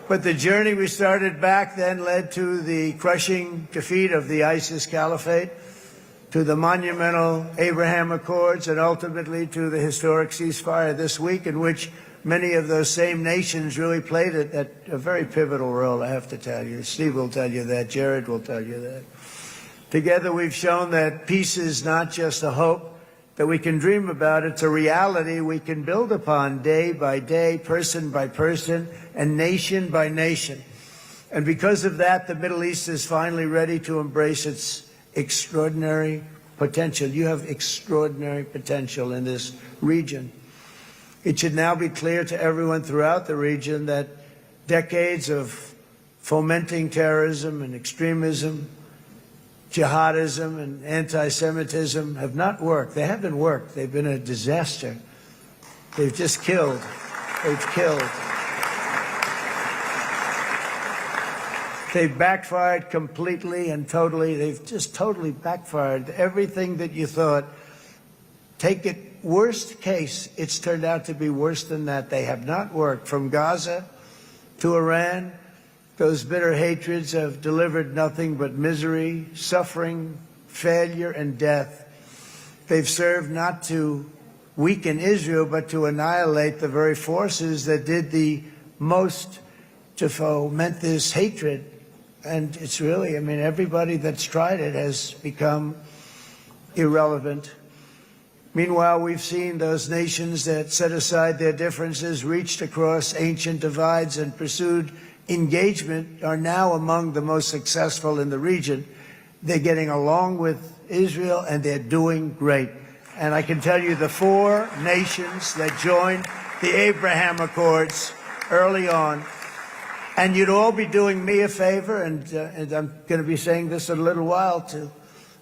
But the journey we started back then led to the crushing defeat of the ISIS caliphate, to the monumental Abraham Accords, and ultimately to the historic ceasefire this week, in which many of those same nations really played a very pivotal role, I have to tell you. Steve will tell you that. Jared will tell you that. Together we've shown that peace is not just a hope that we can dream about. It's a reality we can build upon day by day, person by person, and nation by nation. And because of that, the Middle East is finally ready to embrace its extraordinary potential. You have extraordinary potential in this region. It should now be clear to everyone throughout the region that decades of fomenting terrorism and extremism, jihadism and anti-Semitism have not worked. They haven't worked. They've been a disaster. They've just killed. They've killed. They've backfired completely and totally. They've just totally backfired. Everything that you thought, take it worst case, it's turned out to be worse than that. They have not worked. From Gaza to Iran, those bitter hatreds have delivered nothing but misery, suffering, failure, and death. They've served not to weaken Israel, but to annihilate the very forces that did the most to foment this hatred. And it's really, everybody that's tried it has become irrelevant. Meanwhile, we've seen those nations that set aside their differences, reached across ancient divides, and pursued engagement are now among the most successful in the region. They're getting along with Israel, and they're doing great. And I can tell you the 4 nations that joined the Abraham Accords early on, and you'd all be doing me a favor, and I'm going to be saying this in a little while to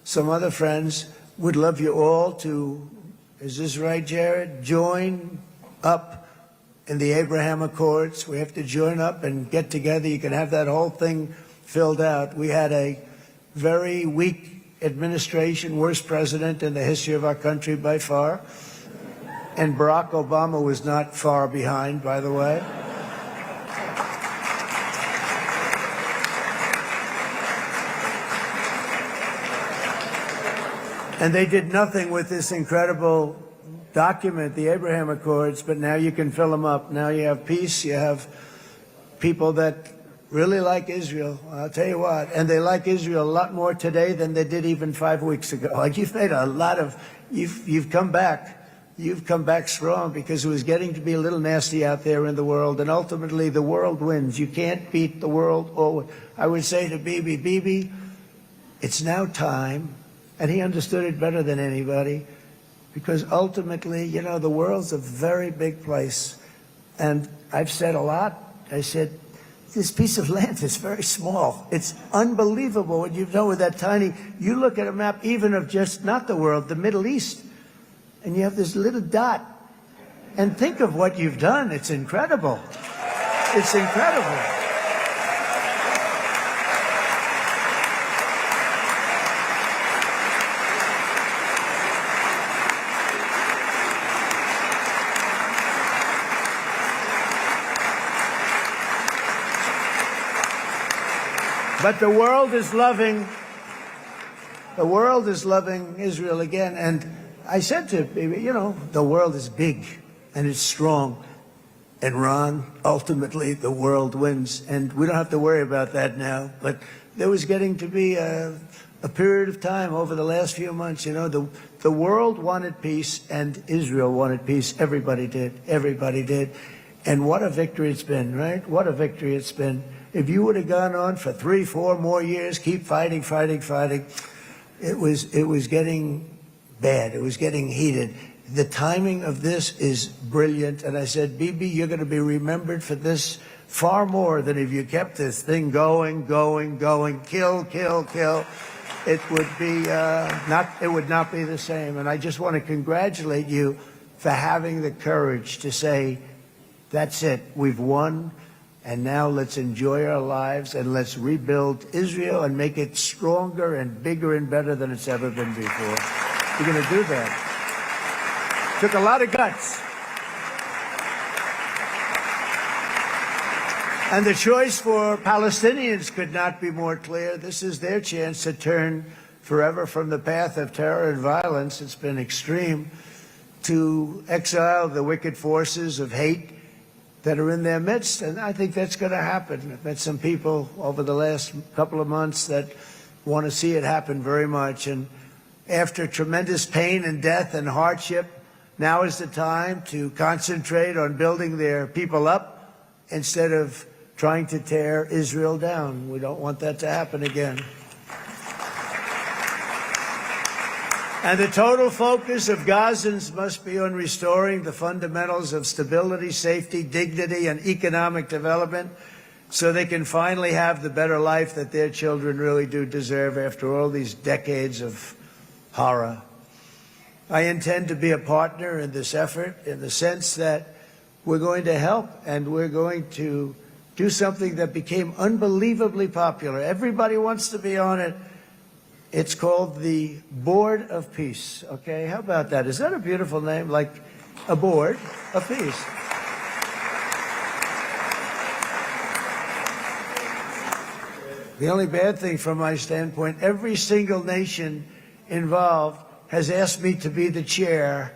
some other friends, would love you all to, is this right, Jared, join up in the Abraham Accords. We have to join up and get together. You can have that whole thing filled out. We had a very weak administration, worst president in the history of our country by far. And Barack Obama was not far behind, by the way. And they did nothing with this incredible document, the Abraham Accords, but now you can fill them up. Now you have peace, you have people that really like Israel. I'll tell you what, and they like Israel a lot more today than they did even 5 weeks ago. Like, you've made a lot of, you've come back. You've come back strong, because it was getting to be a little nasty out there in the world, and ultimately the world wins. You can't beat the world. Or I would say to Bibi, it's now time, and he understood it better than anybody, because ultimately, the world's a very big place. And I've said a lot. I said, this piece of land is very small. It's unbelievable what you've done with that tiny, you look at a map even of just, not the world, the Middle East, and you have this little dot. And think of what you've done. It's incredible. It's incredible. But the world is loving Israel again. And I said to Bibi, the world is big and it's strong. And Ron, ultimately, the world wins. And we don't have to worry about that now. But there was getting to be a period of time over the last few months, the world wanted peace and Israel wanted peace. Everybody did. Everybody did. And what a victory it's been, right? What a victory it's been. If you would have gone on for 3-4 more years, keep fighting, it was getting bad. It was getting heated. The timing of this is brilliant. And I said, Bibi, you're going to be remembered for this far more than if you kept this thing going, kill. it would be it would not be the same. And I just want to congratulate you for having the courage to say, that's it, we've won, and now let's enjoy our lives and let's rebuild Israel and make it stronger and bigger and better than it's ever been before. You're going to do that. Took a lot of guts. And the choice for Palestinians could not be more clear. This is their chance to turn forever from the path of terror and violence. It's been extreme, to exile the wicked forces of hate that are in their midst. And I think that's going to happen. I've met some people over the last couple of months that want to see it happen very much. And after tremendous pain and death and hardship, now is the time to concentrate on building their people up instead of trying to tear Israel down. We don't want that to happen again. And the total focus of Gazans must be on restoring the fundamentals of stability, safety, dignity, and economic development so they can finally have the better life that their children really do deserve after all these decades of horror. I intend to be a partner in this effort in the sense that we're going to help and we're going to do something that became unbelievably popular. Everybody wants to be on it. It's called the Board of Peace. Okay, how about that? Is that a beautiful name? Like a board of peace. The only bad thing from my standpoint, every single nation involved has asked me to be the chair.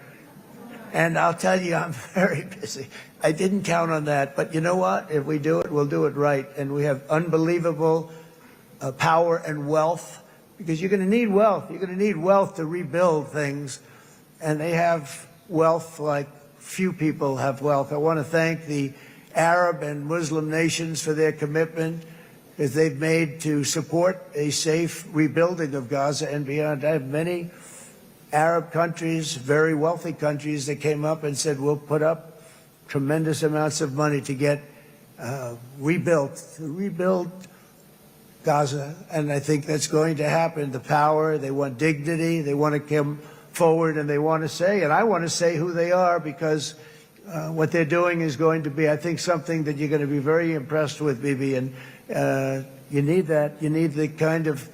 And I'll tell you, I'm very busy. I didn't count on that. But you know what? If we do it, we'll do it right. And we have unbelievable power and wealth. Because you're going to need wealth. You're going to need wealth to rebuild things. And they have wealth like few people have wealth. I want to thank the Arab and Muslim nations for their commitment that they've made to support a safe rebuilding of Gaza and beyond. I have many Arab countries, very wealthy countries, that came up and said, we'll put up tremendous amounts of money to get rebuild Gaza, and I think that's going to happen. The power, they want dignity, they want to come forward, and they want to say, and I want to say who they are, because what they're doing is going to be, I think, something that you're going to be very impressed with, Bibi, and you need that. You need the kind of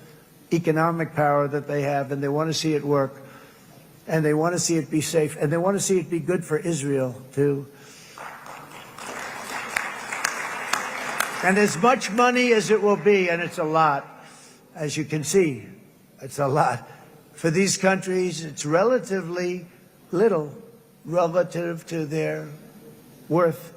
economic power that they have, and they want to see it work, and they want to see it be safe, and they want to see it be good for Israel, too. And as much money as it will be, and it's a lot, as you can see, it's a lot. For these countries, it's relatively little relative to their worth.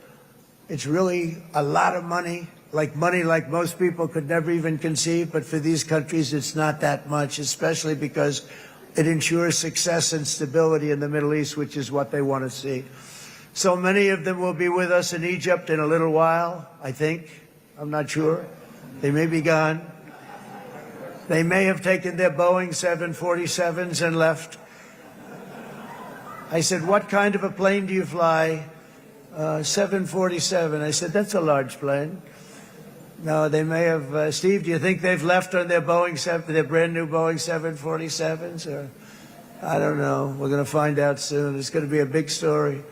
It's really a lot of money like most people could never even conceive, but for these countries, it's not that much, especially because it ensures success and stability in the Middle East, which is what they want to see. So many of them will be with us in Egypt in a little while, I think. I'm not sure. They may be gone. They may have taken their Boeing 747s and left. I said, what kind of a plane do you fly? 747. I said, that's a large plane. No, they may have. Steve, do you think they've left on their their brand new Boeing 747s? Or I don't know. We're going to find out soon. It's going to be a big story.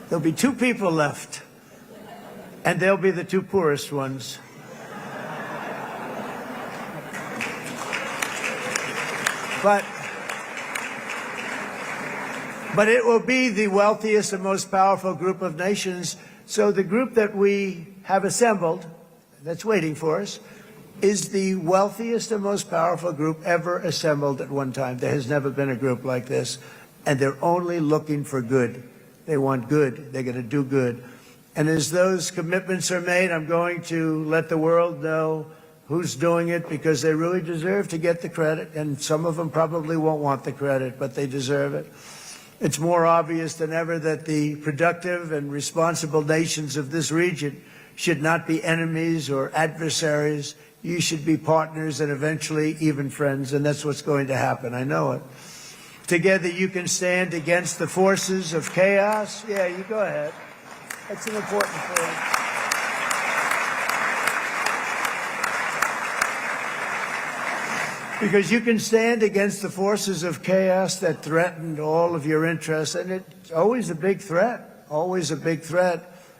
There'll be 2 people left. And they'll be the 2 poorest ones. But it will be the wealthiest and most powerful group of nations. So the group that we have assembled, that's waiting for us, is the wealthiest and most powerful group ever assembled at one time. There has never been a group like this. And they're only looking for good. They want good. They're going to do good. And as those commitments are made, I'm going to let the world know who's doing it, because they really deserve to get the credit. And some of them probably won't want the credit, but they deserve it. It's more obvious than ever that the productive and responsible nations of this region should not be enemies or adversaries. You should be partners and eventually even friends, and that's what's going to happen. I know it. Together you can stand against the forces of chaos. Yeah, you go ahead. That's an important point. Because you can stand against the forces of chaos that threatened all of your interests, and it's always a big threat,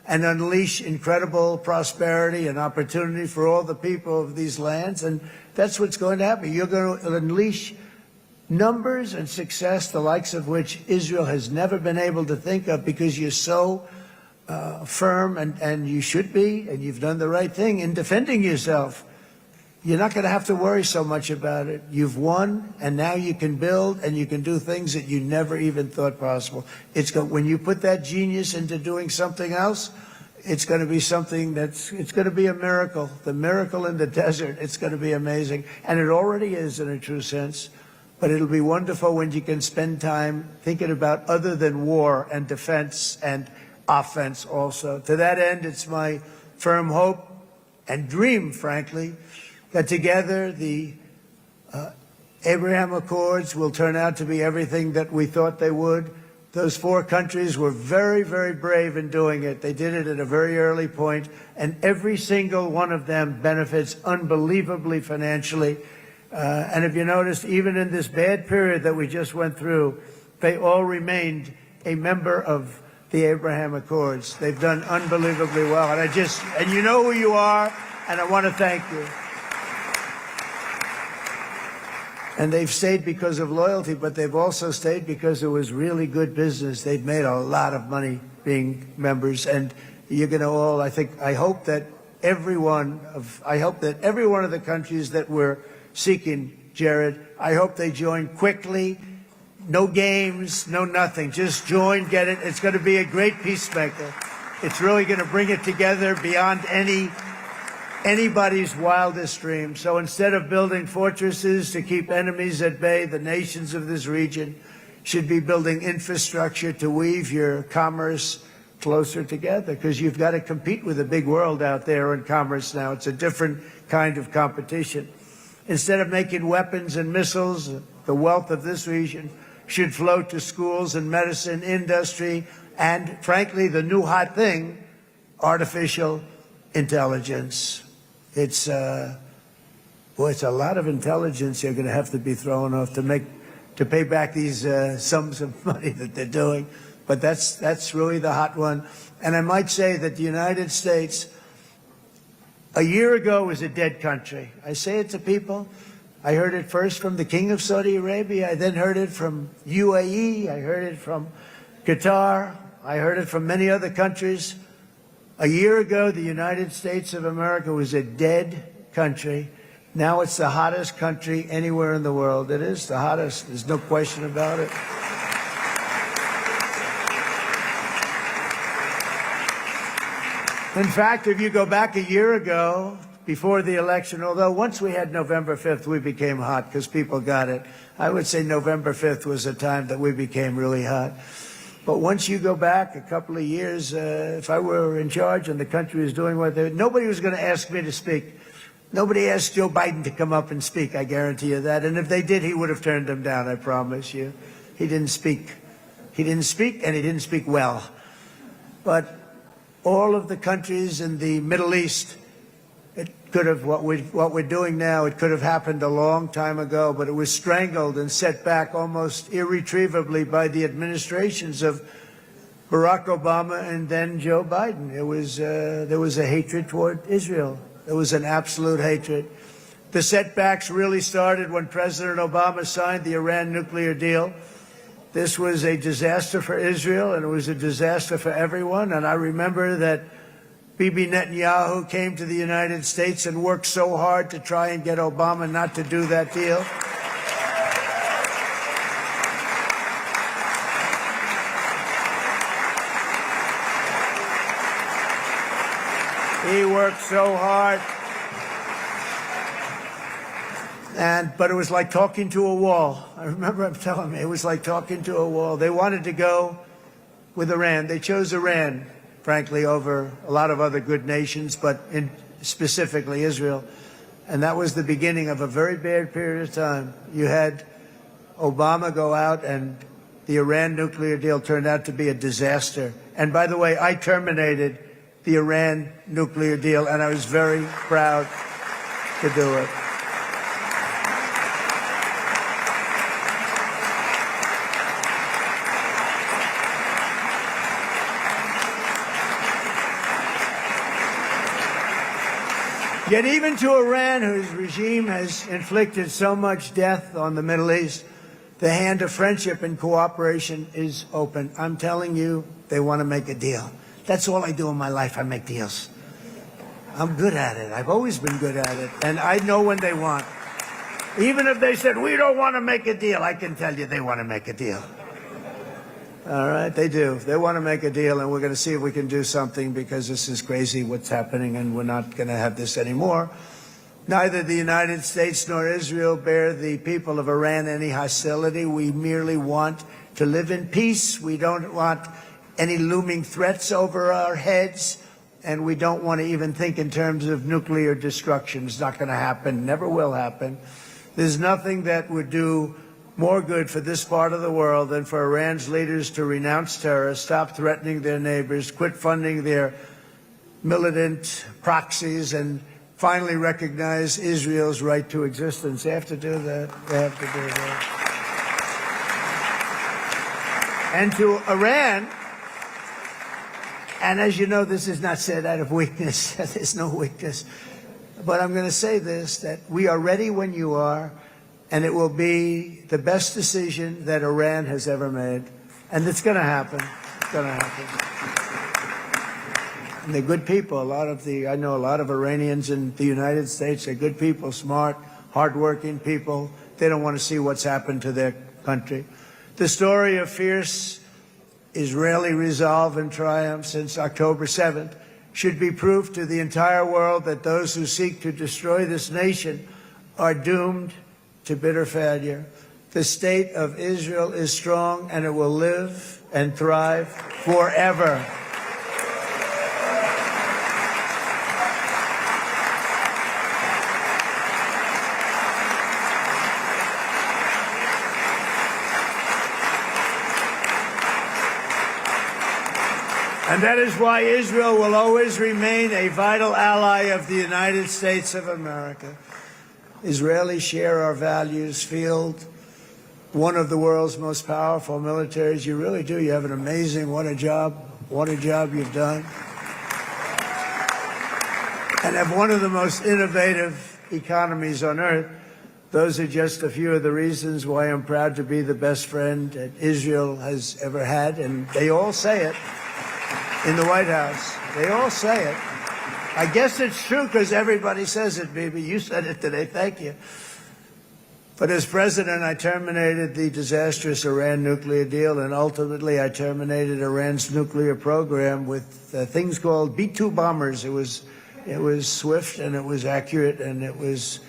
and unleash incredible prosperity and opportunity for all the people of these lands, and that's what's going to happen. You're going to unleash numbers and success, the likes of which Israel has never been able to think of, because you're so firm, and you should be, and you've done the right thing in defending yourself. You're not going to have to worry so much about it. You've won, and now you can build, and you can do things that you never even thought possible. When you put that genius into doing something else, it's going to be something it's going to be a miracle. The miracle in the desert, it's going to be amazing. And it already is in a true sense. But it'll be wonderful when you can spend time thinking about other than war and defense and offense also. To that end, it's my firm hope and dream, frankly, that together the Abraham Accords will turn out to be everything that we thought they would. Those 4 countries were very, very brave in doing it. They did it at a very early point, and every single one of them benefits unbelievably financially. And if you noticed, even in this bad period that we just went through, they all remained a member of the Abraham Accords. They've done unbelievably well. And you know who you are, and I want to thank you. And they've stayed because of loyalty, but they've also stayed because it was really good business. They've made a lot of money being members, and you're going to all, I hope that every one of the countries that we're seeking, Jared, I hope they join quickly. No games, no nothing. Just join, get it. It's going to be a great peacemaker. It's really going to bring it together beyond anybody's wildest dream. So instead of building fortresses to keep enemies at bay, the nations of this region should be building infrastructure to weave your commerce closer together, because you've got to compete with the big world out there in commerce now. It's a different kind of competition. Instead of making weapons and missiles, the wealth of this region should flow to schools and medicine, industry, and frankly, the new hot thing, artificial intelligence. It's a lot of intelligence you're going to have to be throwing off to pay back these sums of money that they're doing. But that's really the hot one. And I might say that the United States, a year ago, was a dead country. I say it to people. I heard it first from the King of Saudi Arabia. I then heard it from UAE. I heard it from Qatar. I heard it from many other countries. A year ago, the United States of America was a dead country. Now it's the hottest country anywhere in the world. It is the hottest. There's no question about it. In fact, if you go back a year ago, before the election, although once we had November 5th, we became hot because people got it. I would say November 5th was a time that we became really hot. But once you go back a couple of years, if I were in charge and the country was doing what they, nobody was going to ask me to speak. Nobody asked Joe Biden to come up and speak, I guarantee you that. And if they did, he would have turned them down, I promise you. He didn't speak. He didn't speak, and he didn't speak well. But all of the countries in the Middle East, it could have, what we're doing now, it could have happened a long time ago, but it was strangled and set back almost irretrievably by the administrations of Barack Obama and then Joe Biden. It was, there was a hatred toward Israel. There was an absolute hatred. The setbacks really started when President Obama signed the Iran nuclear deal. This was a disaster for Israel, and it was a disaster for everyone. And I remember that Bibi Netanyahu came to the United States and worked so hard to try and get Obama not to do that deal. He worked so hard. But it was like talking to a wall. I remember him telling me it was like talking to a wall. They wanted to go with Iran. They chose Iran, frankly, over a lot of other good nations, but specifically Israel. And that was the beginning of a very bad period of time. You had Obama go out, and the Iran nuclear deal turned out to be a disaster. And by the way, I terminated the Iran nuclear deal, and I was very proud to do it. Yet even to Iran, whose regime has inflicted so much death on the Middle East, the hand of friendship and cooperation is open. I'm telling you, they want to make a deal. That's all I do in my life. I make deals. I'm good at it. I've always been good at it. And I know when they want. Even if they said, we don't want to make a deal, I can tell you they want to make a deal. All right, they do. They want to make a deal, and we're going to see if we can do something, because this is crazy what's happening, and we're not going to have this anymore. Neither the United States nor Israel bear the people of Iran any hostility. We merely want to live in peace. We don't want any looming threats over our heads, and we don't want to even think in terms of nuclear destruction. It's not going to happen, never will happen. There's nothing that would do more good for this part of the world than for Iran's leaders to renounce terror, stop threatening their neighbors, quit funding their militant proxies, and finally recognize Israel's right to existence. They have to do that. They have to do that. And to Iran, and as you know, this is not said out of weakness. There's no weakness. But I'm going to say this, that we are ready when you are, and it will be the best decision that Iran has ever made. And it's going to happen. It's going to happen. And they're good people. I know a lot of Iranians in the United States. They're good people, smart, hardworking people. They don't want to see what's happened to their country. The story of fierce Israeli resolve and triumph since October 7th should be proof to the entire world that those who seek to destroy this nation are doomed to bitter failure. The state of Israel is strong, and it will live and thrive forever. And that is why Israel will always remain a vital ally of the United States of America. Israelis share our values, field one of the world's most powerful militaries. You really do. You have an amazing, what a job you've done. And have one of the most innovative economies on earth. Those are just a few of the reasons why I'm proud to be the best friend that Israel has ever had. And they all say it in the White House. They all say it. I guess it's true because everybody says it, baby. You said it today. Thank you. But as president, I terminated the disastrous Iran nuclear deal, and ultimately I terminated Iran's nuclear program with things called B-2 bombers. It was swift, and it was accurate, and it was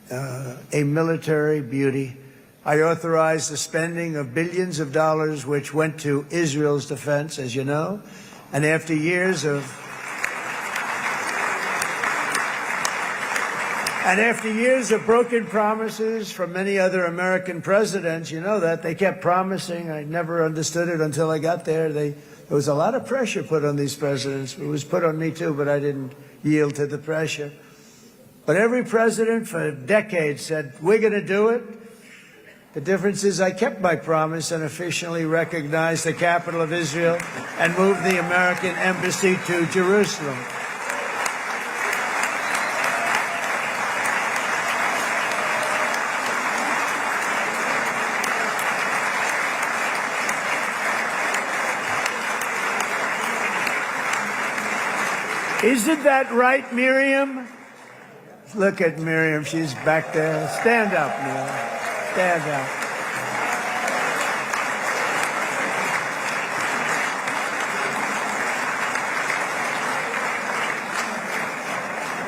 a military beauty. I authorized the spending of billions of dollars, which went to Israel's defense, as you know. And after years of broken promises from many other American presidents, you know that, they kept promising. I never understood it until I got there. There was a lot of pressure put on these presidents. It was put on me too, but I didn't yield to the pressure. But every president for decades said, we're going to do it. The difference is I kept my promise and officially recognized the capital of Israel and moved the American embassy to Jerusalem. Isn't that right, Miriam? Look at Miriam. She's back there. Stand up, Miriam. Stand up.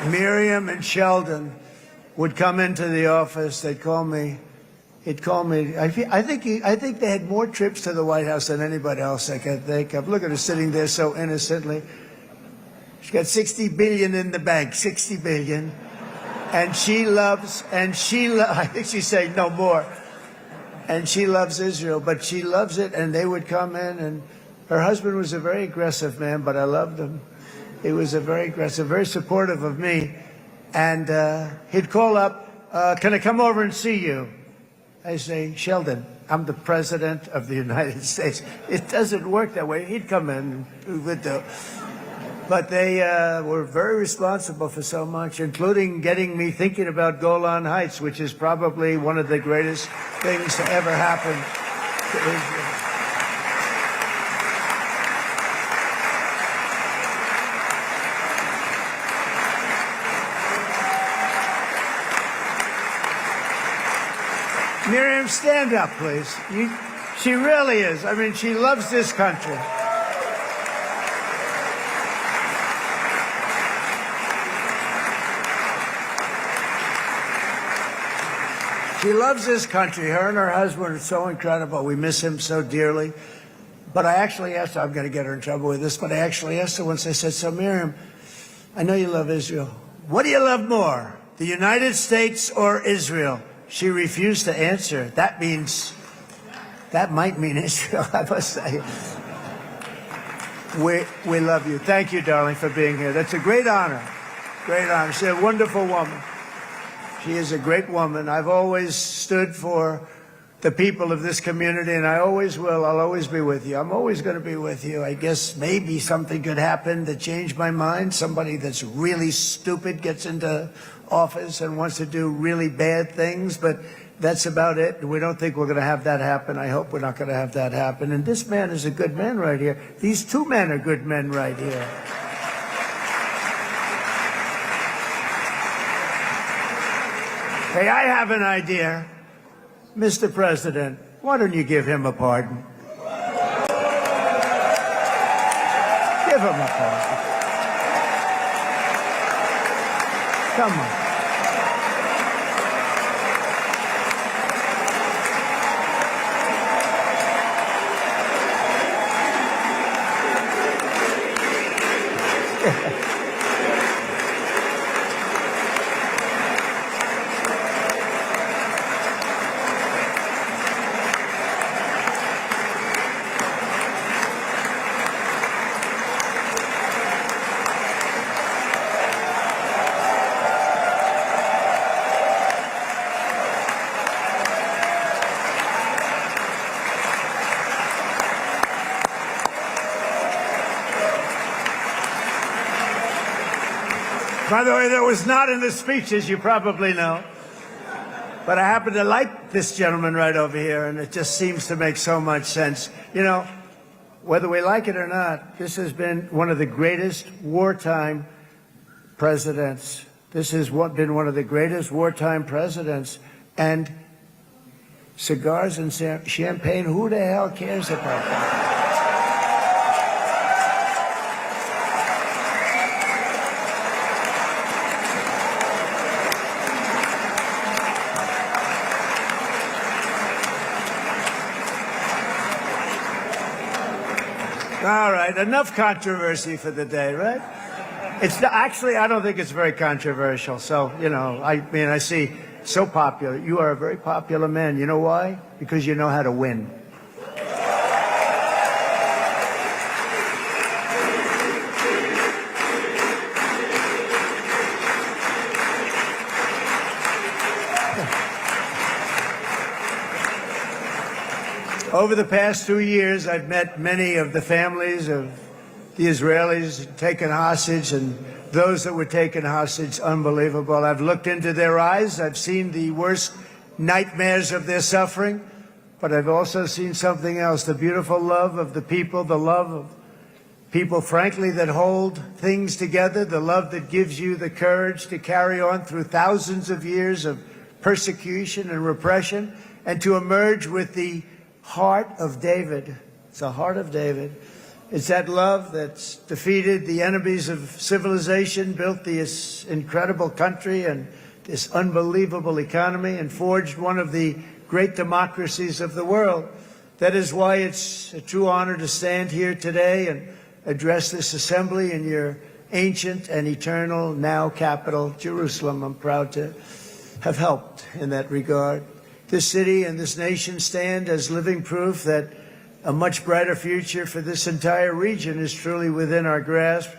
Miriam and Sheldon would come into the office. They'd call me. He'd call me. I think they had more trips to the White House than anybody else I can think of. Look at her sitting there so innocently. She's got $60 billion in the bank. $60 billion. And I think she's saying no more. And she loves Israel, but she loves it, and they would come in, and her husband was a very aggressive man, but I loved him. He was a very aggressive, very supportive of me. And he'd call up, can I come over and see you? I say, Sheldon, I'm the president of the United States. It doesn't work that way. He'd come in, and we would do. But they were very responsible for so much, including getting me thinking about Golan Heights, which is probably one of the greatest things to ever happen to Israel. Miriam, stand up, please. She really is. I mean, she loves this country. She loves this country. Her and her husband are so incredible. We miss him so dearly. But I actually asked her, I'm going to get her in trouble with this, but I actually asked her once, I said, so Miriam, I know you love Israel. What do you love more, the United States or Israel? She refused to answer. That might mean Israel, I must say. We love you. Thank you, darling, for being here. That's a great honor. Great honor. She's a wonderful woman. She is a great woman. I've always stood for the people of this community, and I always will. I'll always be with you. I'm always going to be with you. I guess maybe something could happen to change my mind. Somebody that's really stupid gets into office and wants to do really bad things, but that's about it. We don't think we're going to have that happen. I hope we're not going to have that happen. And this man is a good man right here. These two men are good men right here. Hey, I have an idea. Mr. President, why don't you give him a pardon? Give him a pardon. Come on. By the way, that was not in the speech, as you probably know. But I happen to like this gentleman right over here, and it just seems to make so much sense. You know, whether we like it or not, this has been one of the greatest wartime presidents. This has been one of the greatest wartime presidents. And cigars and champagne, who the hell cares about that? All right, enough controversy for the day, right? It's actually, I don't think it's very controversial. So, you know, I mean, I see so popular. You are a very popular man. You know why? Because you know how to win. Over the past 2 years, I've met many of the families of the Israelis taken hostage and those that were taken hostage. Unbelievable. I've looked into their eyes. I've seen the worst nightmares of their suffering. But I've also seen something else, the beautiful love of the people, the love of people, frankly, that hold things together, the love that gives you the courage to carry on through thousands of years of persecution and repression and to emerge with the heart of David. It's the heart of David. It's that love that's defeated the enemies of civilization, built this incredible country and this unbelievable economy, and forged one of the great democracies of the world. That is why it's a true honor to stand here today and address this assembly in your ancient and eternal now capital, Jerusalem. I'm proud to have helped in that regard. This city and this nation stand as living proof that a much brighter future for this entire region is truly within our grasp.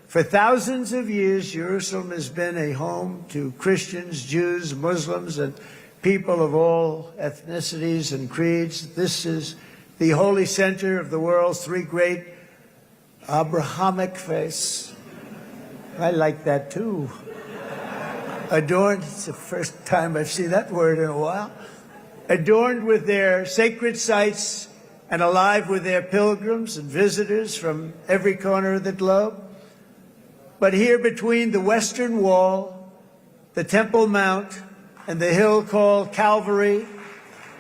For thousands of years, Jerusalem has been a home to Christians, Jews, Muslims, and people of all ethnicities and creeds. This is the holy center of the world's three great Abrahamic faiths. I like that too. Adorned, it's the first time I've seen that word in a while. Adorned with their sacred sites and alive with their pilgrims and visitors from every corner of the globe. But here between the Western Wall, the Temple Mount, and the hill called Calvary,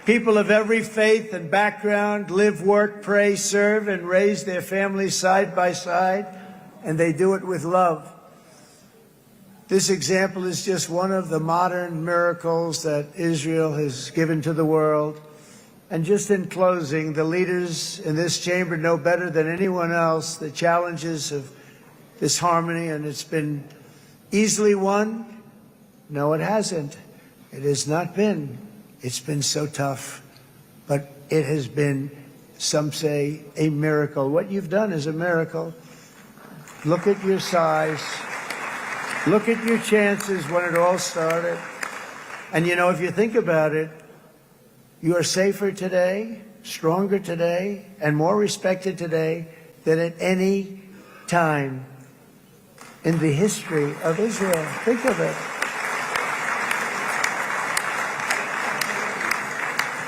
people of every faith and background live, work, pray, serve, and raise their families side by side, and they do it with love. This example is just one of the modern miracles that Israel has given to the world. And just in closing, the leaders in this chamber know better than anyone else the challenges of this harmony, and it's been easily won. No, it hasn't. It has not been. It's been so tough. But it has been, some say, a miracle. What you've done is a miracle. Look at your size. Look at your chances when it all started. And you know, if you think about it, you are safer today, stronger today, and more respected today than at any time in the history of Israel. Think of it.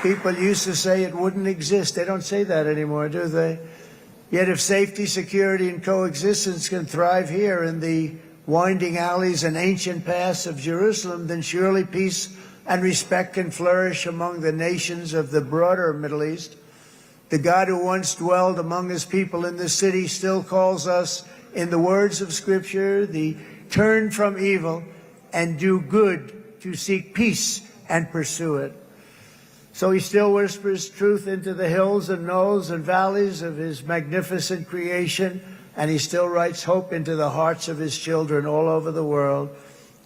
People used to say it wouldn't exist. They don't say that anymore, do they? Yet if safety, security, and coexistence can thrive here in the winding alleys and ancient paths of Jerusalem, then surely peace and respect can flourish among the nations of the broader Middle East. The God who once dwelled among his people in this city still calls us, in the words of Scripture, the turn from evil and do good, to seek peace and pursue it. So he still whispers truth into the hills and knolls and valleys of his magnificent creation, and he still writes hope into the hearts of his children all over the world.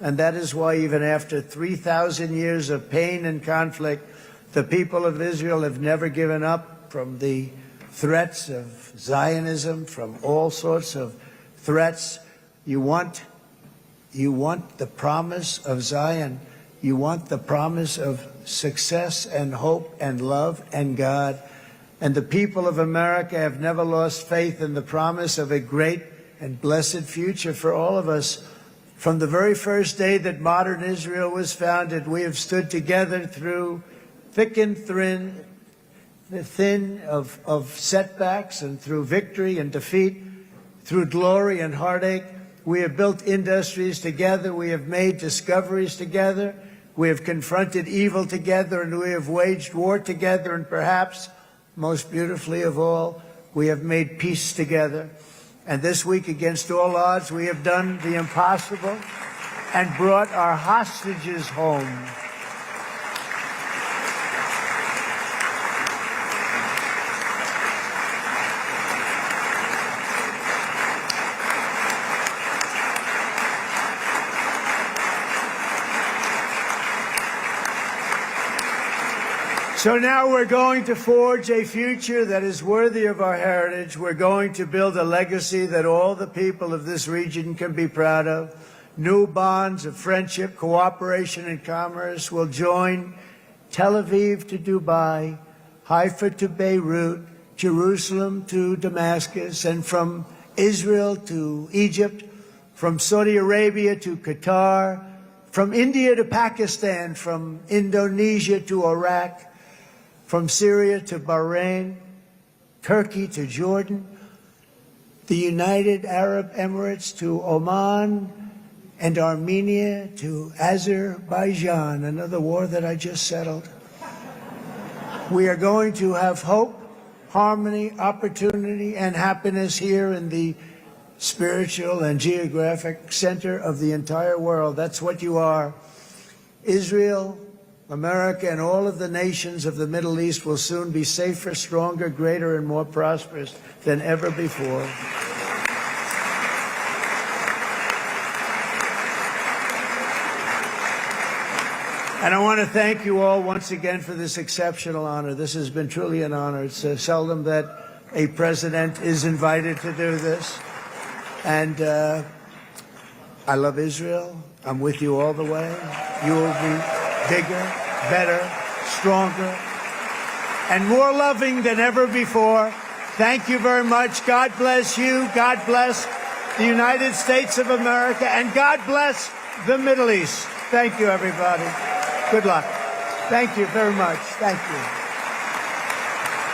And that is why even after 3,000 years of pain and conflict, the people of Israel have never given up from the threats of Zionism, from all sorts of threats. You want the promise of Zion. You want the promise of success and hope and love and God. And the people of America have never lost faith in the promise of a great and blessed future for all of us. From the very first day that modern Israel was founded, we have stood together through thick and thin, of setbacks, and through victory and defeat, through glory and heartache. We have built industries together. We have made discoveries together. We have confronted evil together, and we have waged war together, and perhaps most beautifully of all, we have made peace together. And this week, against all odds, we have done the impossible and brought our hostages home. So now we're going to forge a future that is worthy of our heritage. We're going to build a legacy that all the people of this region can be proud of. New bonds of friendship, cooperation, and commerce will join Tel Aviv to Dubai, Haifa to Beirut, Jerusalem to Damascus, and from Israel to Egypt, from Saudi Arabia to Qatar, from India to Pakistan, from Indonesia to Iraq, from Syria to Bahrain, Turkey to Jordan, the United Arab Emirates to Oman, and Armenia to Azerbaijan, another war that I just settled. We are going to have hope, harmony, opportunity, and happiness here in the spiritual and geographic center of the entire world. That's what you are. Israel, America, and all of the nations of the Middle East will soon be safer, stronger, greater, and more prosperous than ever before. And I want to thank you all once again for this exceptional honor. This has been truly an honor. It's seldom that a president is invited to do this. And I love Israel. I'm with you all the way. You will be bigger, better, stronger, and more loving than ever before. Thank you very much. God bless you. God bless the United States of America, and God bless the Middle East. Thank you, everybody. Good luck. Thank you very much. Thank you.